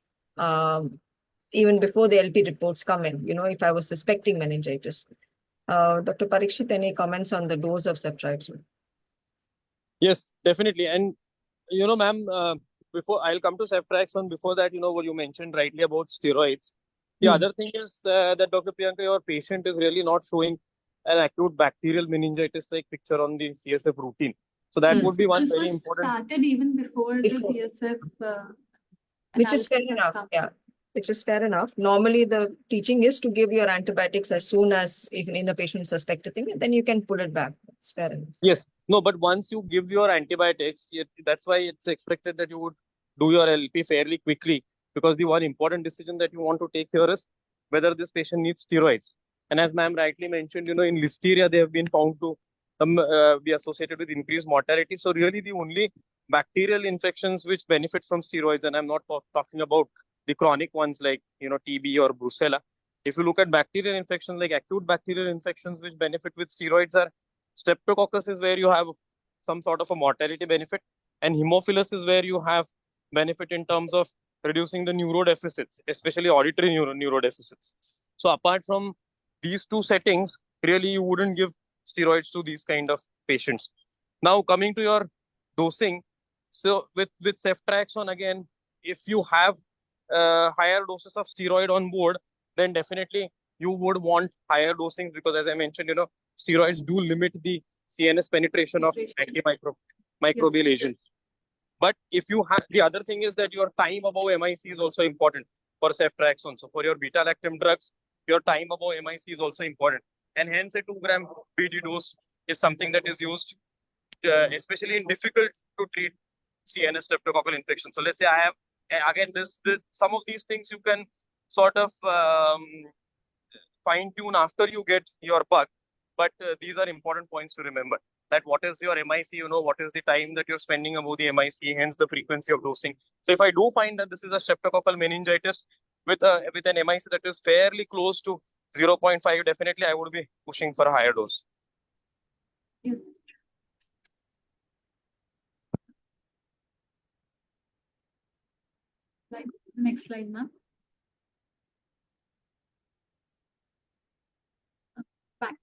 even before the LP reports come in, if I was suspecting meningitis. Dr. Parikshit, any comments on the dose of ceftriaxone? Yes, definitely. And, ma'am, before I'll come to ceftriaxone, before that, what you mentioned rightly about steroids. The other thing is that Dr. Priyanka, your patient is really not showing an acute bacterial meningitis like picture on the CSF routine. So that Hmm. would be one This very was important. started even before the Before. CSF Which is fair analysis has enough. come. Yeah, which is fair enough. Normally, the teaching is to give your antibiotics as soon as even in a patient suspected thing, and then you can pull it back. It's fair enough. Yes, no, but once you give your antibiotics, that's why it's expected that you would do your LP fairly quickly, because the one important decision that you want to take here is whether this patient needs steroids. And as ma'am rightly mentioned, in listeria, they have been found to be associated with increased mortality. So really the only bacterial infections which benefit from steroids, and I'm not talking about the chronic ones like, TB or brucella. If you look at bacterial infections, like acute bacterial infections which benefit with steroids are Streptococcus is where you have some sort of a mortality benefit, and Haemophilus is where you have benefit in terms of reducing the neurodeficits, especially auditory neurodeficits. So apart from these two settings, really you wouldn't give steroids to these kind of patients. Now coming to your dosing, so with ceftriaxone again, if you have higher doses of steroid on board, then definitely you would want higher dosing, because as I mentioned, steroids do limit the CNS penetration of antimicrobial agents. But if you have, the other thing is that your time above MIC is also important for ceftriaxone. So for your beta-lactam drugs, your time above MIC is also important. And hence a 2-gram BD dose is something that is used, especially in difficult to treat CNS streptococcal infection. So let's say I have, again, some of these things you can sort of fine tune after you get your bug. But these are important points to remember, that what is your MIC, what is the time that you're spending above the MIC, hence the frequency of dosing. So if I do find that this is a streptococcal meningitis with an MIC that is fairly close to 0.5, definitely I would be pushing for a higher dose. Yes. Like the next slide, ma'am. Back.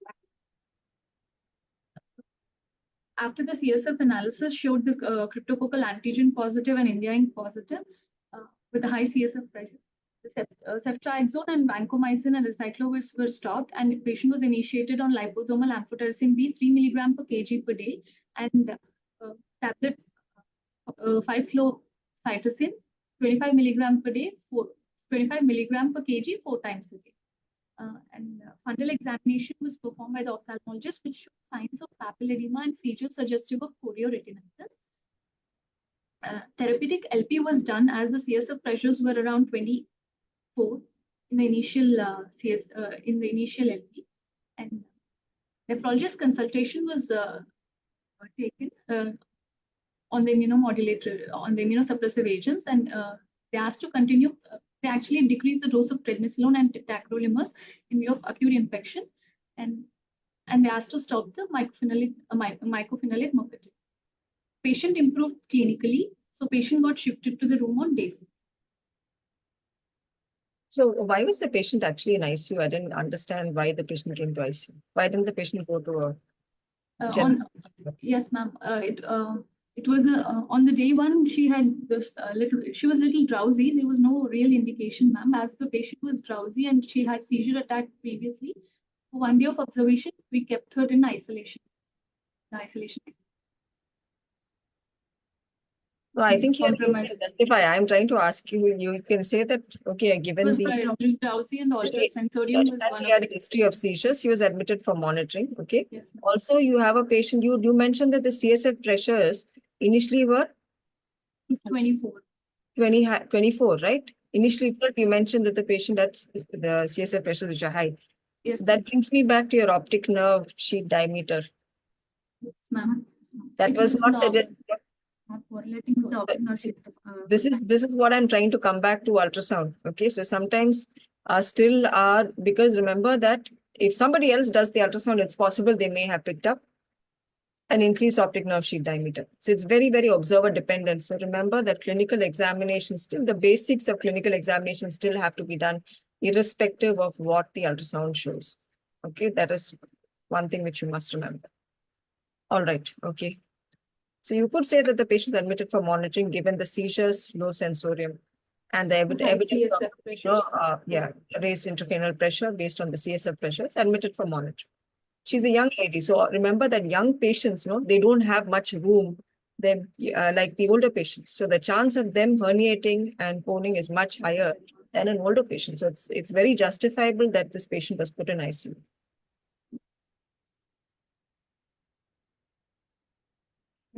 After the CSF analysis showed the cryptococcal antigen positive and India Inc positive with a high CSF pressure. The ceftriaxone and vancomycin and recyclovir were stopped, and the patient was initiated on liposomal amphotericin B 3 mg per kg per day and tablet 5-fluocytosine 25 mg per day, 25 mg per kg 4 times a day. Fundal examination was performed by the ophthalmologist, which showed signs of papilledema and features suggestive of chorioretinitis. Therapeutic LP was done as the CSF pressures were around 24 in the initial LP, and nephrologist consultation was taken on the immunomodulator, on the immunosuppressive agents, and they asked to continue. They actually decreased the dose of prednisolone and tacrolimus in view of acute infection, and they asked to stop the mycophenolate mofetil. Patient improved clinically, so patient got shifted to the room on day 4. So why was the patient actually in ICU? I didn't understand why the patient came to ICU. Why didn't the patient go to a yes, ma'am. It was on the day 1, she had this she was a little drowsy. There was no real indication, ma'am, as the patient was drowsy and she had seizure attack previously. For 1 day of observation, we kept her in isolation. No, I think here you can justify. I'm trying to ask you, you can say that, okay, given was the drowsy and also sensorium was that one she had a history of seizures, she was admitted for monitoring. Okay. Yes, ma'am. Also, you have a patient, you mentioned that the CSF pressures initially were 24. 24, right? Initially, you mentioned that the patient has the CSF pressures which are high. Yes, So that brings me back to your optic nerve sheet diameter. yes, ma'am. That was not suggested. Not correlating to the optic nerve sheath. This is what I'm trying to come back to ultrasound. Okay, so sometimes still are, because remember that if somebody else does the ultrasound, it's possible they may have picked up an increased optic nerve sheet diameter. So it's very, very observer dependent. So remember that clinical examination, still the basics of clinical examination still have to be done irrespective of what the ultrasound shows. Okay, that is one thing which you must remember. All right, okay. So you could say that the patient is admitted for monitoring given the seizures, low sensorium, and the evidence CSF pressures. raised intracranial pressure based on the CSF pressures, admitted for monitoring. she's a young lady. So remember that young patients, they don't have much room than like the older patients. So the chance of them herniating and poning is much higher than an older patient. So it's very justifiable that this patient was put in ICU.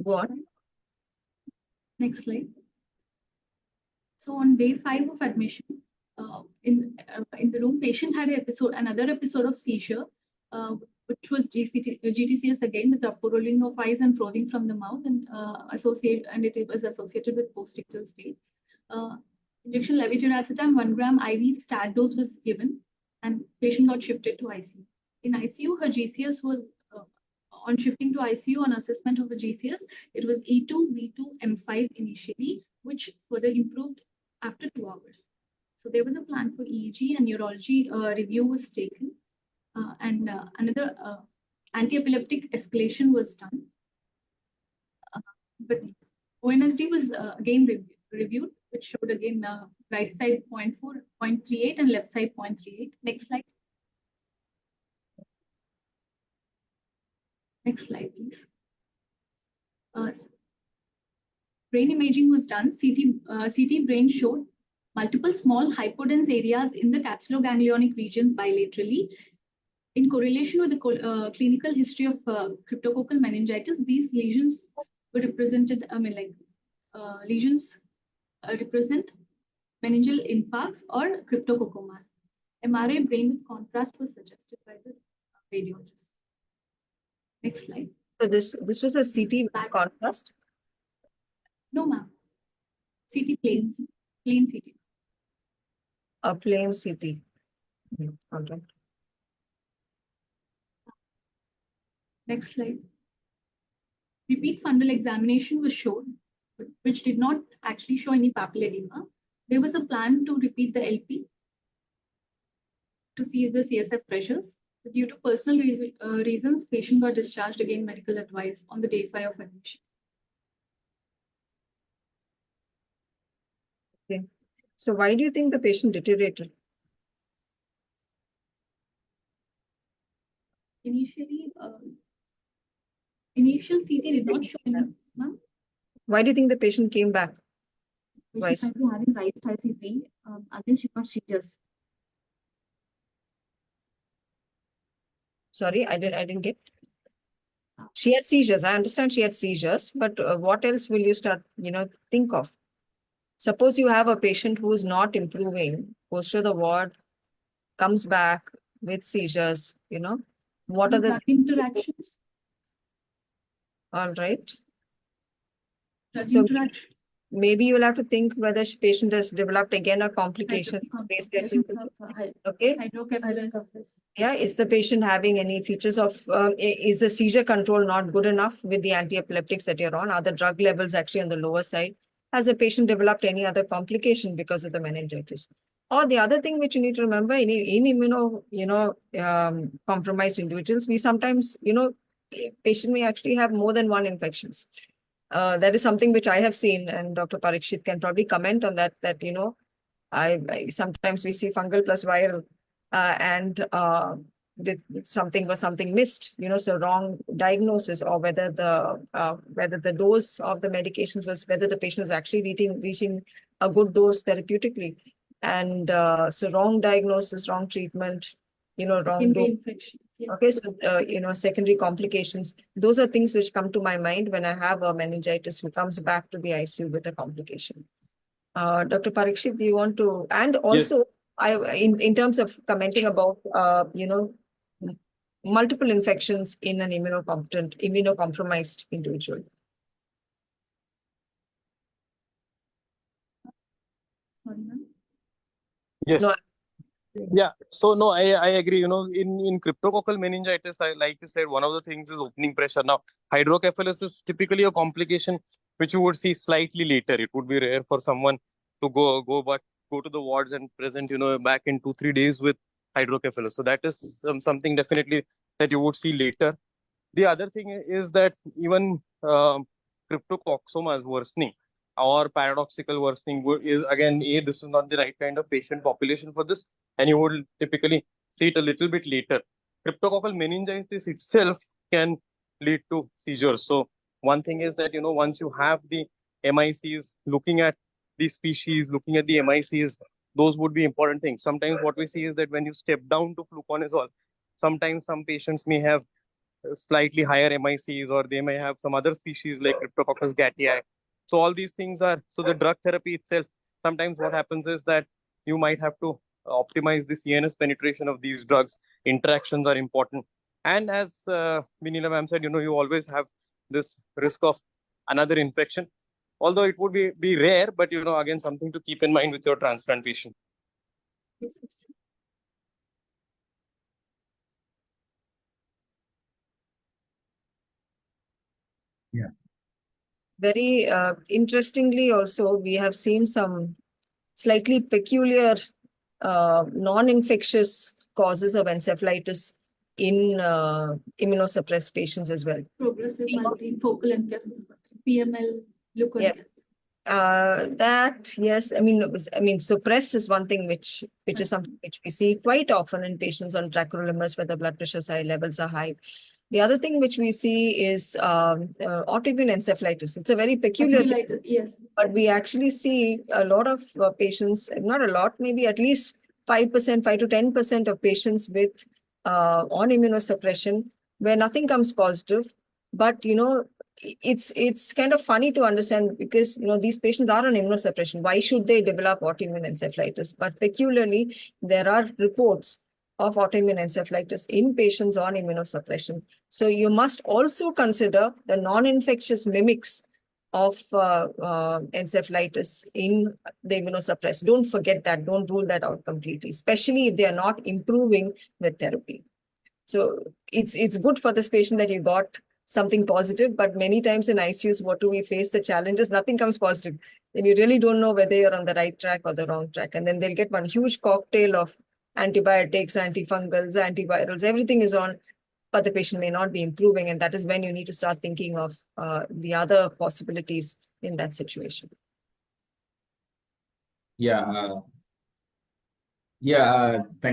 Go on. Next slide. So on day 5 of admission, in the room, patient had another episode of seizure, which was GTCS again, with rolling of eyes and frothing from the mouth, and it was associated with post-ictal state. Injection levetiracetam 1 gram IV stat dose was given, and patient got shifted to ICU. In ICU, her GCS was on shifting to ICU on assessment of a GCS. It was E2, V2, M5 initially, which further improved after 2 hours. So there was a plan for EEG and neurology review was taken, and another anti-epileptic escalation was done. But ONSD was again reviewed, which showed again right side 0.38 and left side 0.38. Next slide. Next slide, please. Brain imaging was done. CT brain showed multiple small hypodense areas in the capsuloganglionic regions bilaterally. In correlation with the clinical history of cryptococcal meningitis, these lesions were represented, lesions represent meningeal infarcts or cryptococomas. MRI brain with contrast was suggested by the radiologist. Next slide. So this was a CT contrast? No, ma'am. CT plain CT. A plain CT. All right. Next slide. Repeat fundal examination was shown, which did not actually show any papilledema. There was a plan to repeat the LP to see the CSF pressures. But due to personal reasons, patient got discharged again, medical advice on the day 5 of admission. Okay. So why do you think the patient deteriorated? Initially, initial CT did not show any. Why do you think the patient came back? Patient might be having raised ICP, and then she got seizures. Sorry, I didn't get. She had seizures. I understand she had seizures, but what else will you start, think of? Suppose you have a patient who is not improving, goes to the ward, comes back with seizures, what are the interactions? All right. Drug So interaction. maybe you will have to think whether patient has developed again a complication. Okay. Hydrocephalus. Yeah, is the patient having any features of, is the seizure control not good enough with the anti-epileptics that you're on? Are the drug levels actually on the lower side? Has the patient developed any other complication because of the meningitis? Or the other thing which you need to remember, in compromised individuals, we sometimes, patient may actually have more than one infections. That is something which I have seen, and Dr. Parikshit can probably comment on that, I sometimes we see fungal plus viral, and something missed, so wrong diagnosis, or whether the dose of the medications was, whether the patient was actually reaching a good dose therapeutically. And so wrong diagnosis, wrong treatment, wrong dose. Infections. Yes. Okay, so, secondary complications. Those are things which come to my mind when I have a meningitis who comes back to the ICU with a complication. Dr. Parikshit, do you want to, and also in terms of commenting about, multiple infections in an immunocompromised individual. Sorry, ma'am. Yes. No. Yeah. So no, I agree. In cryptococcal meningitis, like you said, one of the things is opening pressure. Now, hydrocephalus is typically a complication which you would see slightly later. It would be rare for someone to go to the wards and present, back in 2-3 days with hydrocephalus. So that is something definitely that you would see later. The other thing is that even cryptococcoma is worsening, or paradoxical worsening is, again, this is not the right kind of patient population for this, and you would typically see it a little bit later. cryptococcal meningitis itself can lead to seizures. So one thing is that, once you have the MICs, looking at the species, looking at the MICs, those would be important things. Sometimes what we see is that when you step down to fluconazole, sometimes some patients may have slightly higher MICs, or they may have some other species like Cryptococcus gattii. So all these things are, so the drug therapy itself, sometimes what happens is that you might have to optimize the CNS penetration of these drugs. Interactions are important. And as Binila ma'am said, you always have this risk of another infection. Although it would be rare, but again, something to keep in mind with your transplant patient. Yeah. Very interestingly, also, we have seen some slightly peculiar non-infectious causes of encephalitis in immunosuppressed patients as well. Progressive multifocal encephalopathy, PML, leukemia. Yes, suppress is one thing which is something which we see quite often in patients on tacrolimus where the blood pressure levels are high. The other thing which we see is autoimmune encephalitis. It's a very peculiar thing, Yes. but we actually see a lot of patients, not a lot, maybe at least 5%, 5 to 10% of patients with on immunosuppression where nothing comes positive, but it's kind of funny to understand because these patients are on immunosuppression. Why should they develop autoimmune encephalitis? But peculiarly, there are reports of autoimmune encephalitis in patients on immunosuppression. So you must also consider the non-infectious mimics of encephalitis in the immunosuppressed. Don't forget that. Don't rule that out completely, especially if they are not improving with therapy. So it's good for this patient that you got something positive, but many times in ICUs, what do we face? The challenge is nothing comes positive. Then you really don't know whether you're on the right track or the wrong track. And then they'll get one huge cocktail of antibiotics, antifungals, antivirals, everything is on, but the patient may not be improving. And that is when you need to start thinking of the other possibilities in that situation. Thank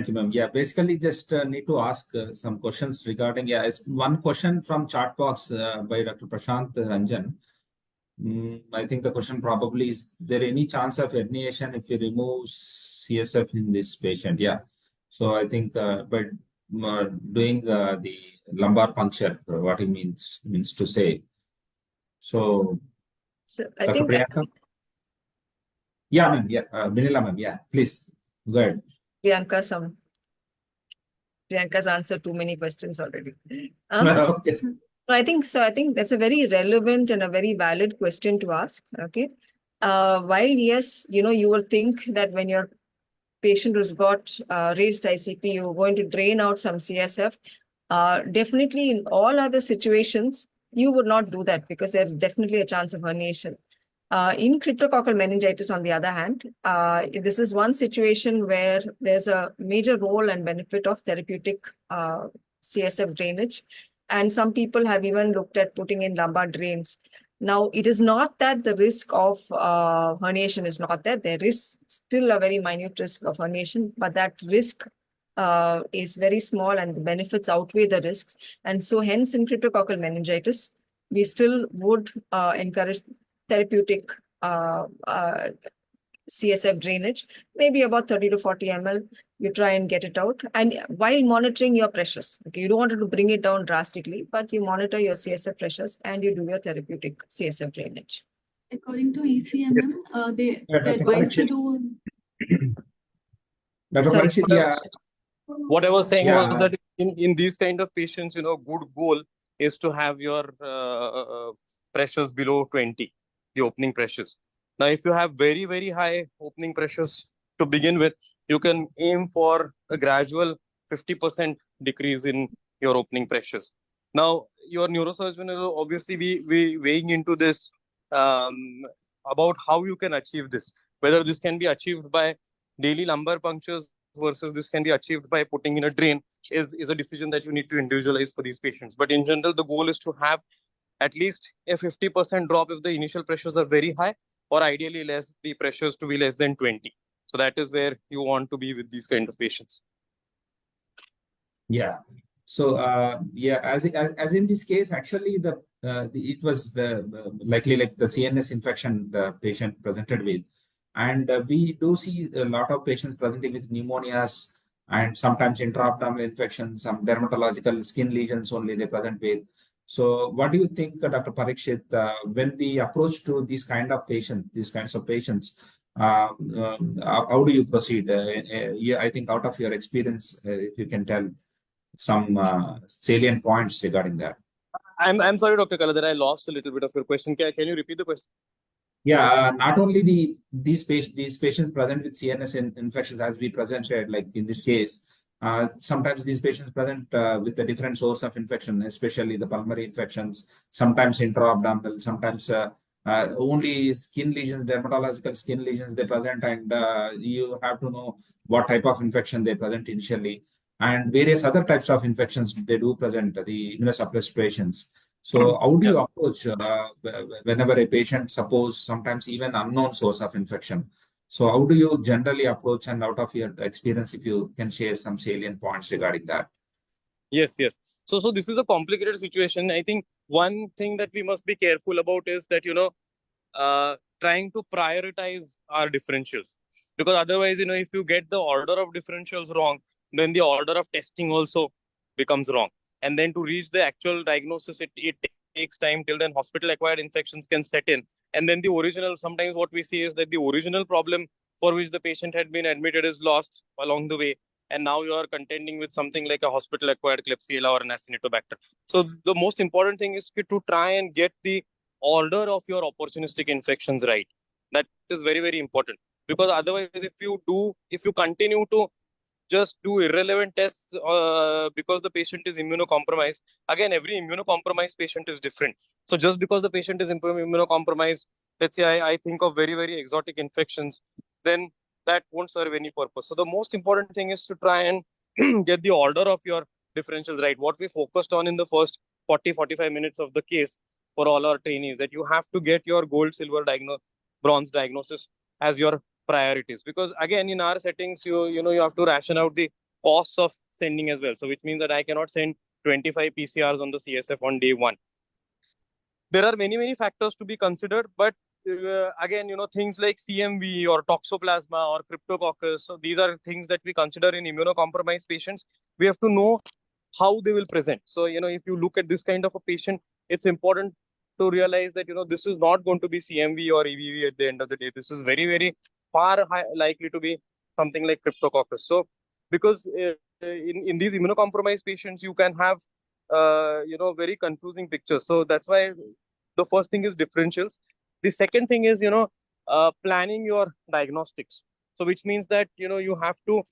you, ma'am. Basically, just need to ask some questions regarding, one question from chat box by Dr. Prashant Ranjan. I think the question probably is there any chance of herniation if you remove CSF in this patient? So I think by doing the lumbar puncture, what he means to say. So I Dr. think Priyanka? Ma'am. Binila ma'am. Please go ahead. Priyanka's answered too many questions already. Okay. I think that's a very relevant and a very valid question to ask. Okay. While yes, you will think that when your patient has got raised ICP, you're going to drain out some CSF. Definitely in all other situations, you would not do that because there's definitely a chance of herniation. In cryptococcal meningitis, on the other hand, this is one situation where there's a major role and benefit of therapeutic CSF drainage. And some people have even looked at putting in lumbar drains. Now, it is not that the risk of herniation is not there. There is still a very minute risk of herniation, but that risk is very small and the benefits outweigh the risks. And so hence in cryptococcal meningitis, we still would encourage therapeutic CSF drainage, maybe about 30 to 40 ml. You try and get it out. And while monitoring your pressures, okay, you don't want to bring it down drastically, but you monitor your CSF pressures and you do your therapeutic CSF drainage. According to ECMM, they advise to do. Dr. Parikshit, What I was saying was that in these kind of patients, good goal is to have your pressures below 20, the opening pressures. Now, if you have very, very high opening pressures to begin with, you can aim for a gradual 50% decrease in your opening pressures. Now, your neurosurgeon will obviously be weighing into this about how you can achieve this, whether this can be achieved by daily lumbar punctures versus this can be achieved by putting in a drain is a decision that you need to individualize for these patients. But in general, the goal is to have at least a 50% drop if the initial pressures are very high, or ideally the pressures to be less than 20. So that is where you want to be with these kind of patients. So yeah, as in this case, actually it was likely like the CNS infection the patient presented with, and we do see a lot of patients presenting with pneumonias and sometimes intra-abdominal infections, some dermatological skin lesions only they present with. So what do you think, Dr. Parikshit, when we approach to these kinds of patients, how do you proceed? Yeah, I think out of your experience, if you can tell some salient points regarding that. I'm sorry, Dr. Kaladhar, I lost a little bit of your question. Can you repeat the question? Yeah, not only these patients present with CNS infections as we presented, like in this case, sometimes these patients present with a different source of infection, especially the pulmonary infections, sometimes intra-abdominal, sometimes only skin lesions, dermatological skin lesions they present, and you have to know what type of infection they present initially, and various other types of infections they do present, the immunosuppressed patients. So how do you approach whenever a patient, suppose sometimes even unknown source of infection? So how do you generally approach, and out of your experience, if you can share some salient points regarding that? Yes. So this is a complicated situation. I think one thing that we must be careful about is that, trying to prioritize our differentials, because otherwise, if you get the order of differentials wrong, then the order of testing also becomes wrong. And then to reach the actual diagnosis, it takes time. Till then hospital acquired infections can set in. And then the original, sometimes what we see is that the original problem for which the patient had been admitted is lost along the way. And now you are contending with something like a hospital acquired Klebsiella or an Acinetobacter. So the most important thing is to try and get the order of your opportunistic infections right. That is very, very important, because otherwise if you continue to just do irrelevant tests because the patient is immunocompromised, again, every immunocompromised patient is different. So just because the patient is immunocompromised, let's say I think of very, very exotic infections, then that won't serve any purpose. So the most important thing is to try and get the order of your differentials right. What we focused on in the first 40-45 minutes of the case for all our trainees, that you have to get your gold, silver, bronze diagnosis as your priorities, because again, in our settings, you have to ration out the costs of sending as well. So which means that I cannot send 25 PCRs on the CSF on day one. There are many factors to be considered, but again, things like CMV or toxoplasma or cryptococcus, so these are things that we consider in immunocompromised patients. We have to know how they will present. So if you look at this kind of a patient, it's important to realize that this is not going to be CMV or EBV at the end of the day. This is very, very far likely to be something like cryptococcus. So because in these immunocompromised patients, you can have very confusing pictures. So that's why the first thing is differentials. The second thing is planning your diagnostics. So which means that you have to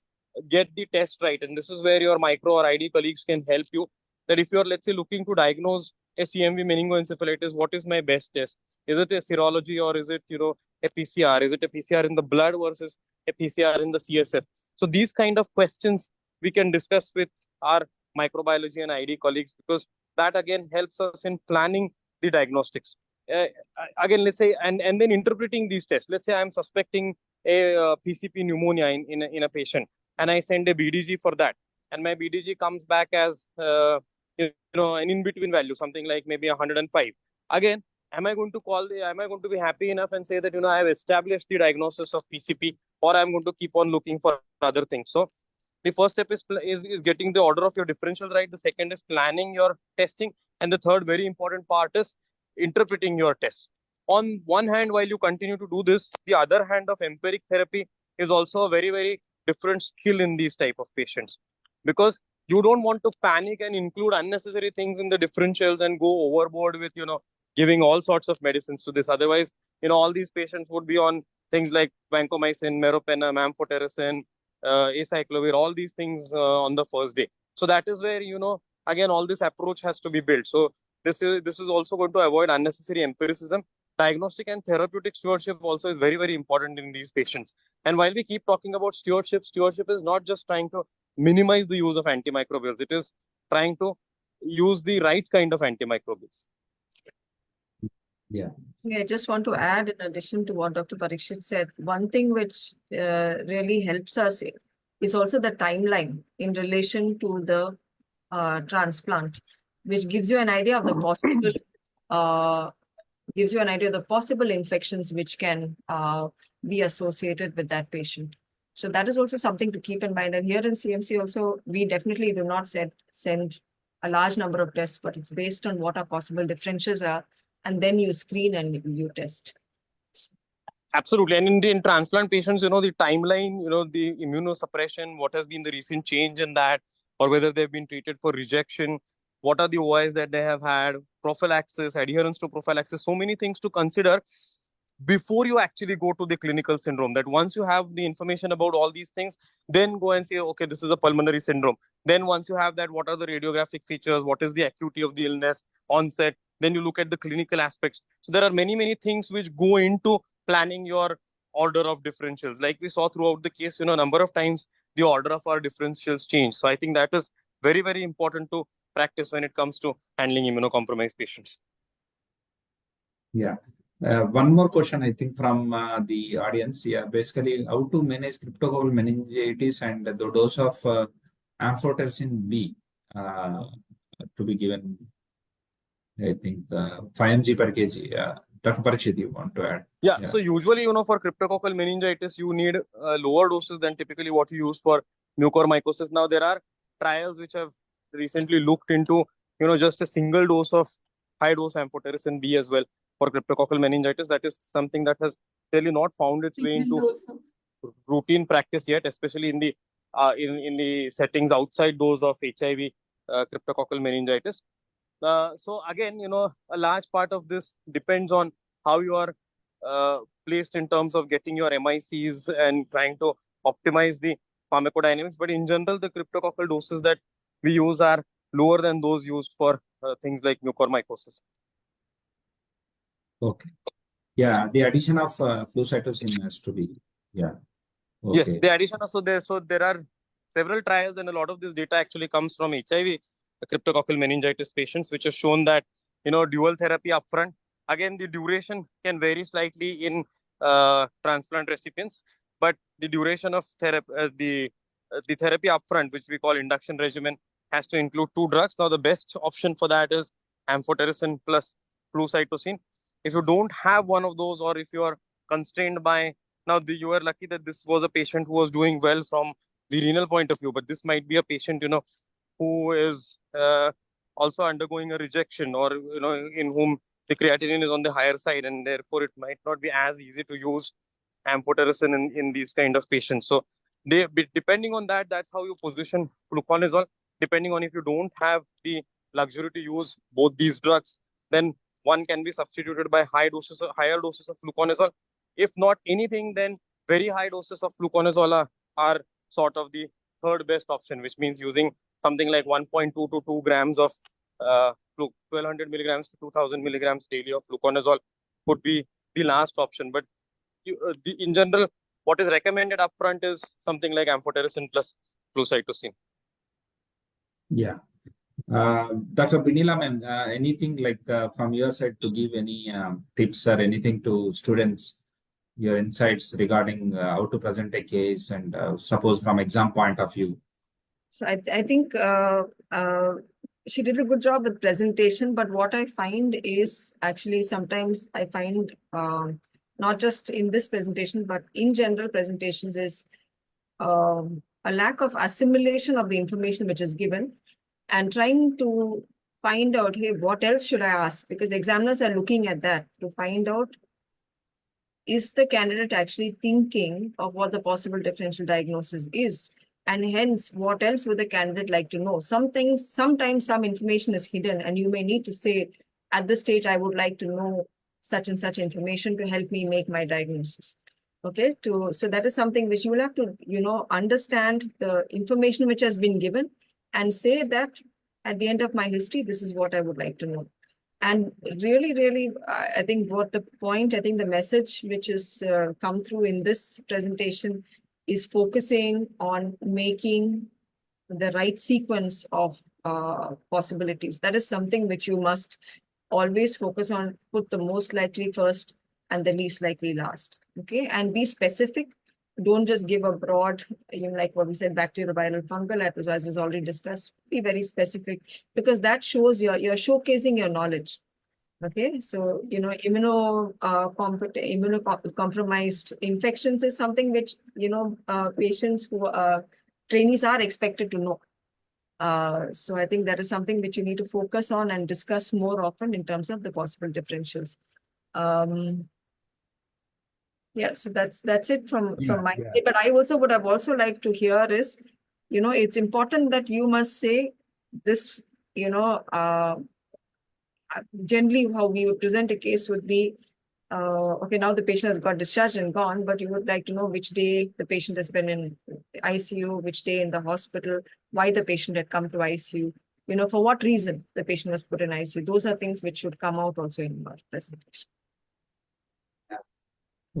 get the test right, and this is where your micro or ID colleagues can help you. That if you're, let's say, looking to diagnose a CMV meningoencephalitis, what is my best test? Is it a serology, or is it a PCR? Is it a PCR in the blood versus a PCR in the CSF? So these kind of questions we can discuss with our microbiology and ID colleagues, because that again helps us in planning the diagnostics. Again, let's say, and then interpreting these tests. Let's say I'm suspecting a PCP pneumonia in a patient, and I send a BDG for that, and my BDG comes back as an in-between value, something like maybe 105. Again, am I going to be happy enough and say that I have established the diagnosis of PCP, or I'm going to keep on looking for other things? So the first step is getting the order of your differentials right. The second is planning your testing, and the third very important part is interpreting your tests. On one hand, while you continue to do this, the other hand of empiric therapy is also a very, very different skill in these type of patients, because you don't want to panic and include unnecessary things in the differentials and go overboard with giving all sorts of medicines to this. Otherwise, all these patients would be on things like vancomycin, meropenem, amphotericin, acyclovir, all these things on the first day. So that is where again, all this approach has to be built. So this is also going to avoid unnecessary empiricism. Diagnostic and therapeutic stewardship also is very, very important in these patients. And while we keep talking about stewardship is not just trying to minimize the use of antimicrobials. It is trying to use the right kind of antimicrobials. Yeah. I just want to add, in addition to what Dr. Parikshit said, one thing which really helps us is also the timeline in relation to the transplant, which gives you an idea of the possible infections which can be associated with that patient. So that is also something to keep in mind. And here in CMC also, we definitely do not send a large number of tests, but it's based on what our possible differentials are. And then you screen and you test. Absolutely. And in transplant patients, the timeline, the immunosuppression, what has been the recent change in that, or whether they've been treated for rejection, what are the OIs that they have had, prophylaxis, adherence to prophylaxis, so many things to consider before you actually go to the clinical syndrome. That once you have the information about all these things, then go and say, okay, this is a pulmonary syndrome. Then once you have that, what are the radiographic features? What is the acuity of the illness, onset? Then you look at the clinical aspects. So there are many, many things which go into planning your order of differentials. Like we saw throughout the case, a number of times the order of our differentials change. So I think that is very, very important to practice when it comes to handling immunocompromised patients. Yeah. One more question, I think, from the audience. Yeah, basically, how to manage cryptococcal meningitis and the dose of amphotericin B to be given, I think, 5 mg per kg. Dr. Parikshit, you want to add? Yeah, so usually, for cryptococcal meningitis, you need lower doses than typically what you use for mucormycosis. Now, there are trials which have recently looked into, just a single dose of high-dose amphotericin B as well for cryptococcal meningitis. That is something that has really not found its way into routine practice yet, especially in the in the settings outside those of HIV cryptococcal meningitis. So again, a large part of this depends on how you are placed in terms of getting your MICs and trying to optimize the pharmacodynamics. But in general, the cryptococcal doses that we use are lower than those used for things like mucormycosis. Okay. Yeah, the addition of flucytosine has to be, yeah. Okay. Yes, the addition of, so there are several trials, and a lot of this data actually comes from HIV cryptococcal meningitis patients, which has shown that, dual therapy upfront. Again, the duration can vary slightly in transplant recipients, but the duration of therapy, the therapy upfront, which we call induction regimen, has to include 2 drugs. Now, the best option for that is amphotericin plus flucytosine. If you don't have one of those, or if you are constrained by, now you are lucky that this was a patient who was doing well from the renal point of view, but this might be a patient, who is also undergoing a rejection, or, in whom the creatinine is on the higher side, and therefore it might not be as easy to use amphotericin in these kind of patients. So depending on that, that's how you position fluconazole. Depending on if you don't have the luxury to use both these drugs, then one can be substituted by higher doses of fluconazole. If not anything, then very high doses of fluconazole are sort of the third best option, which means using something like 1.2 to 2 grams of 1200 milligrams to 2000 milligrams daily of fluconazole would be the last option. But in general, what is recommended upfront is something like amphotericin plus flucytosine. Yeah. Dr. Binila, anything like from your side to give any tips or anything to students, your insights regarding how to present a case, and suppose from exam point of view? So I think she did a good job with presentation, but what I find is actually sometimes I find not just in this presentation, but in general presentations is a lack of assimilation of the information which is given, and trying to find out, hey, what else should I ask? Because the examiners are looking at that to find out, is the candidate actually thinking of what the possible differential diagnosis is? And hence, what else would the candidate like to know? Sometimes some information is hidden, and you may need to say, at this stage, I would like to know such and such information to help me make my diagnosis. Okay, so that is something which you will have to, understand the information which has been given and say that at the end of my history, this is what I would like to know. And really, really, I think the message which is come through in this presentation is focusing on making the right sequence of possibilities. That is something which you must always focus on, put the most likely first and the least likely last, okay? And be specific don't just give a broad, like what we said, bacterial, viral, fungal, as was already discussed. Be very specific, because that shows you're showcasing your knowledge. Okay, so immunocompromised infections is something which patients who trainees are expected to know. So I think that is something which you need to focus on and discuss more often in terms of the possible differentials. Yeah, so that's it from my side. But I also would have also liked to hear is, it's important that you must say this, generally how we would present a case would be, okay, now the patient has got discharged and gone, but you would like to know which day the patient has been in ICU, which day in the hospital, why the patient had come to ICU, for what reason the patient was put in ICU. Those are things which should come out also in our presentation.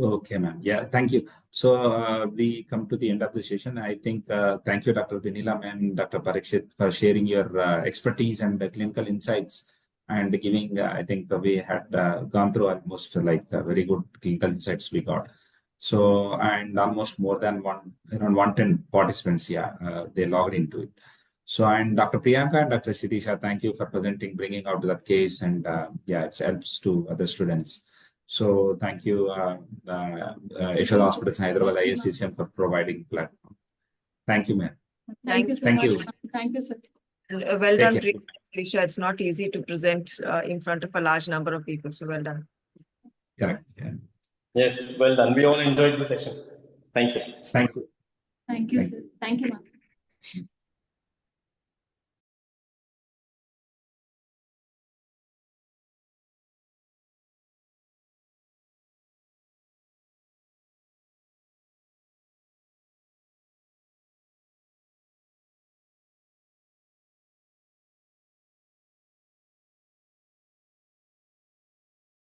Okay, ma'am. Yeah, thank you. So we come to the end of the session. I think thank you, Dr. Binila and Dr. Parikshit, for sharing your expertise and clinical insights and giving. I think we had gone through almost like very good clinical insights we got. So and almost more than around 110 participants. Yeah, they logged into it. So and Dr. Priyanka and Dr. Shirisha, thank you for presenting, bringing out that case, and yeah, it helps to other students. So thank you, Yashoda Hospitals in Hyderabad, ISCCM, for providing platform. Thank you, ma'am. Thank you so Thank much. you. Thank you, sir. And well Take done, care. Shirisha. It's not easy to present in front of a large number of people. So well done. Correct. Yeah. Yes, well done. We all enjoyed the session. Thank you. Thank you. Thank you, sir. Thank you, ma'am.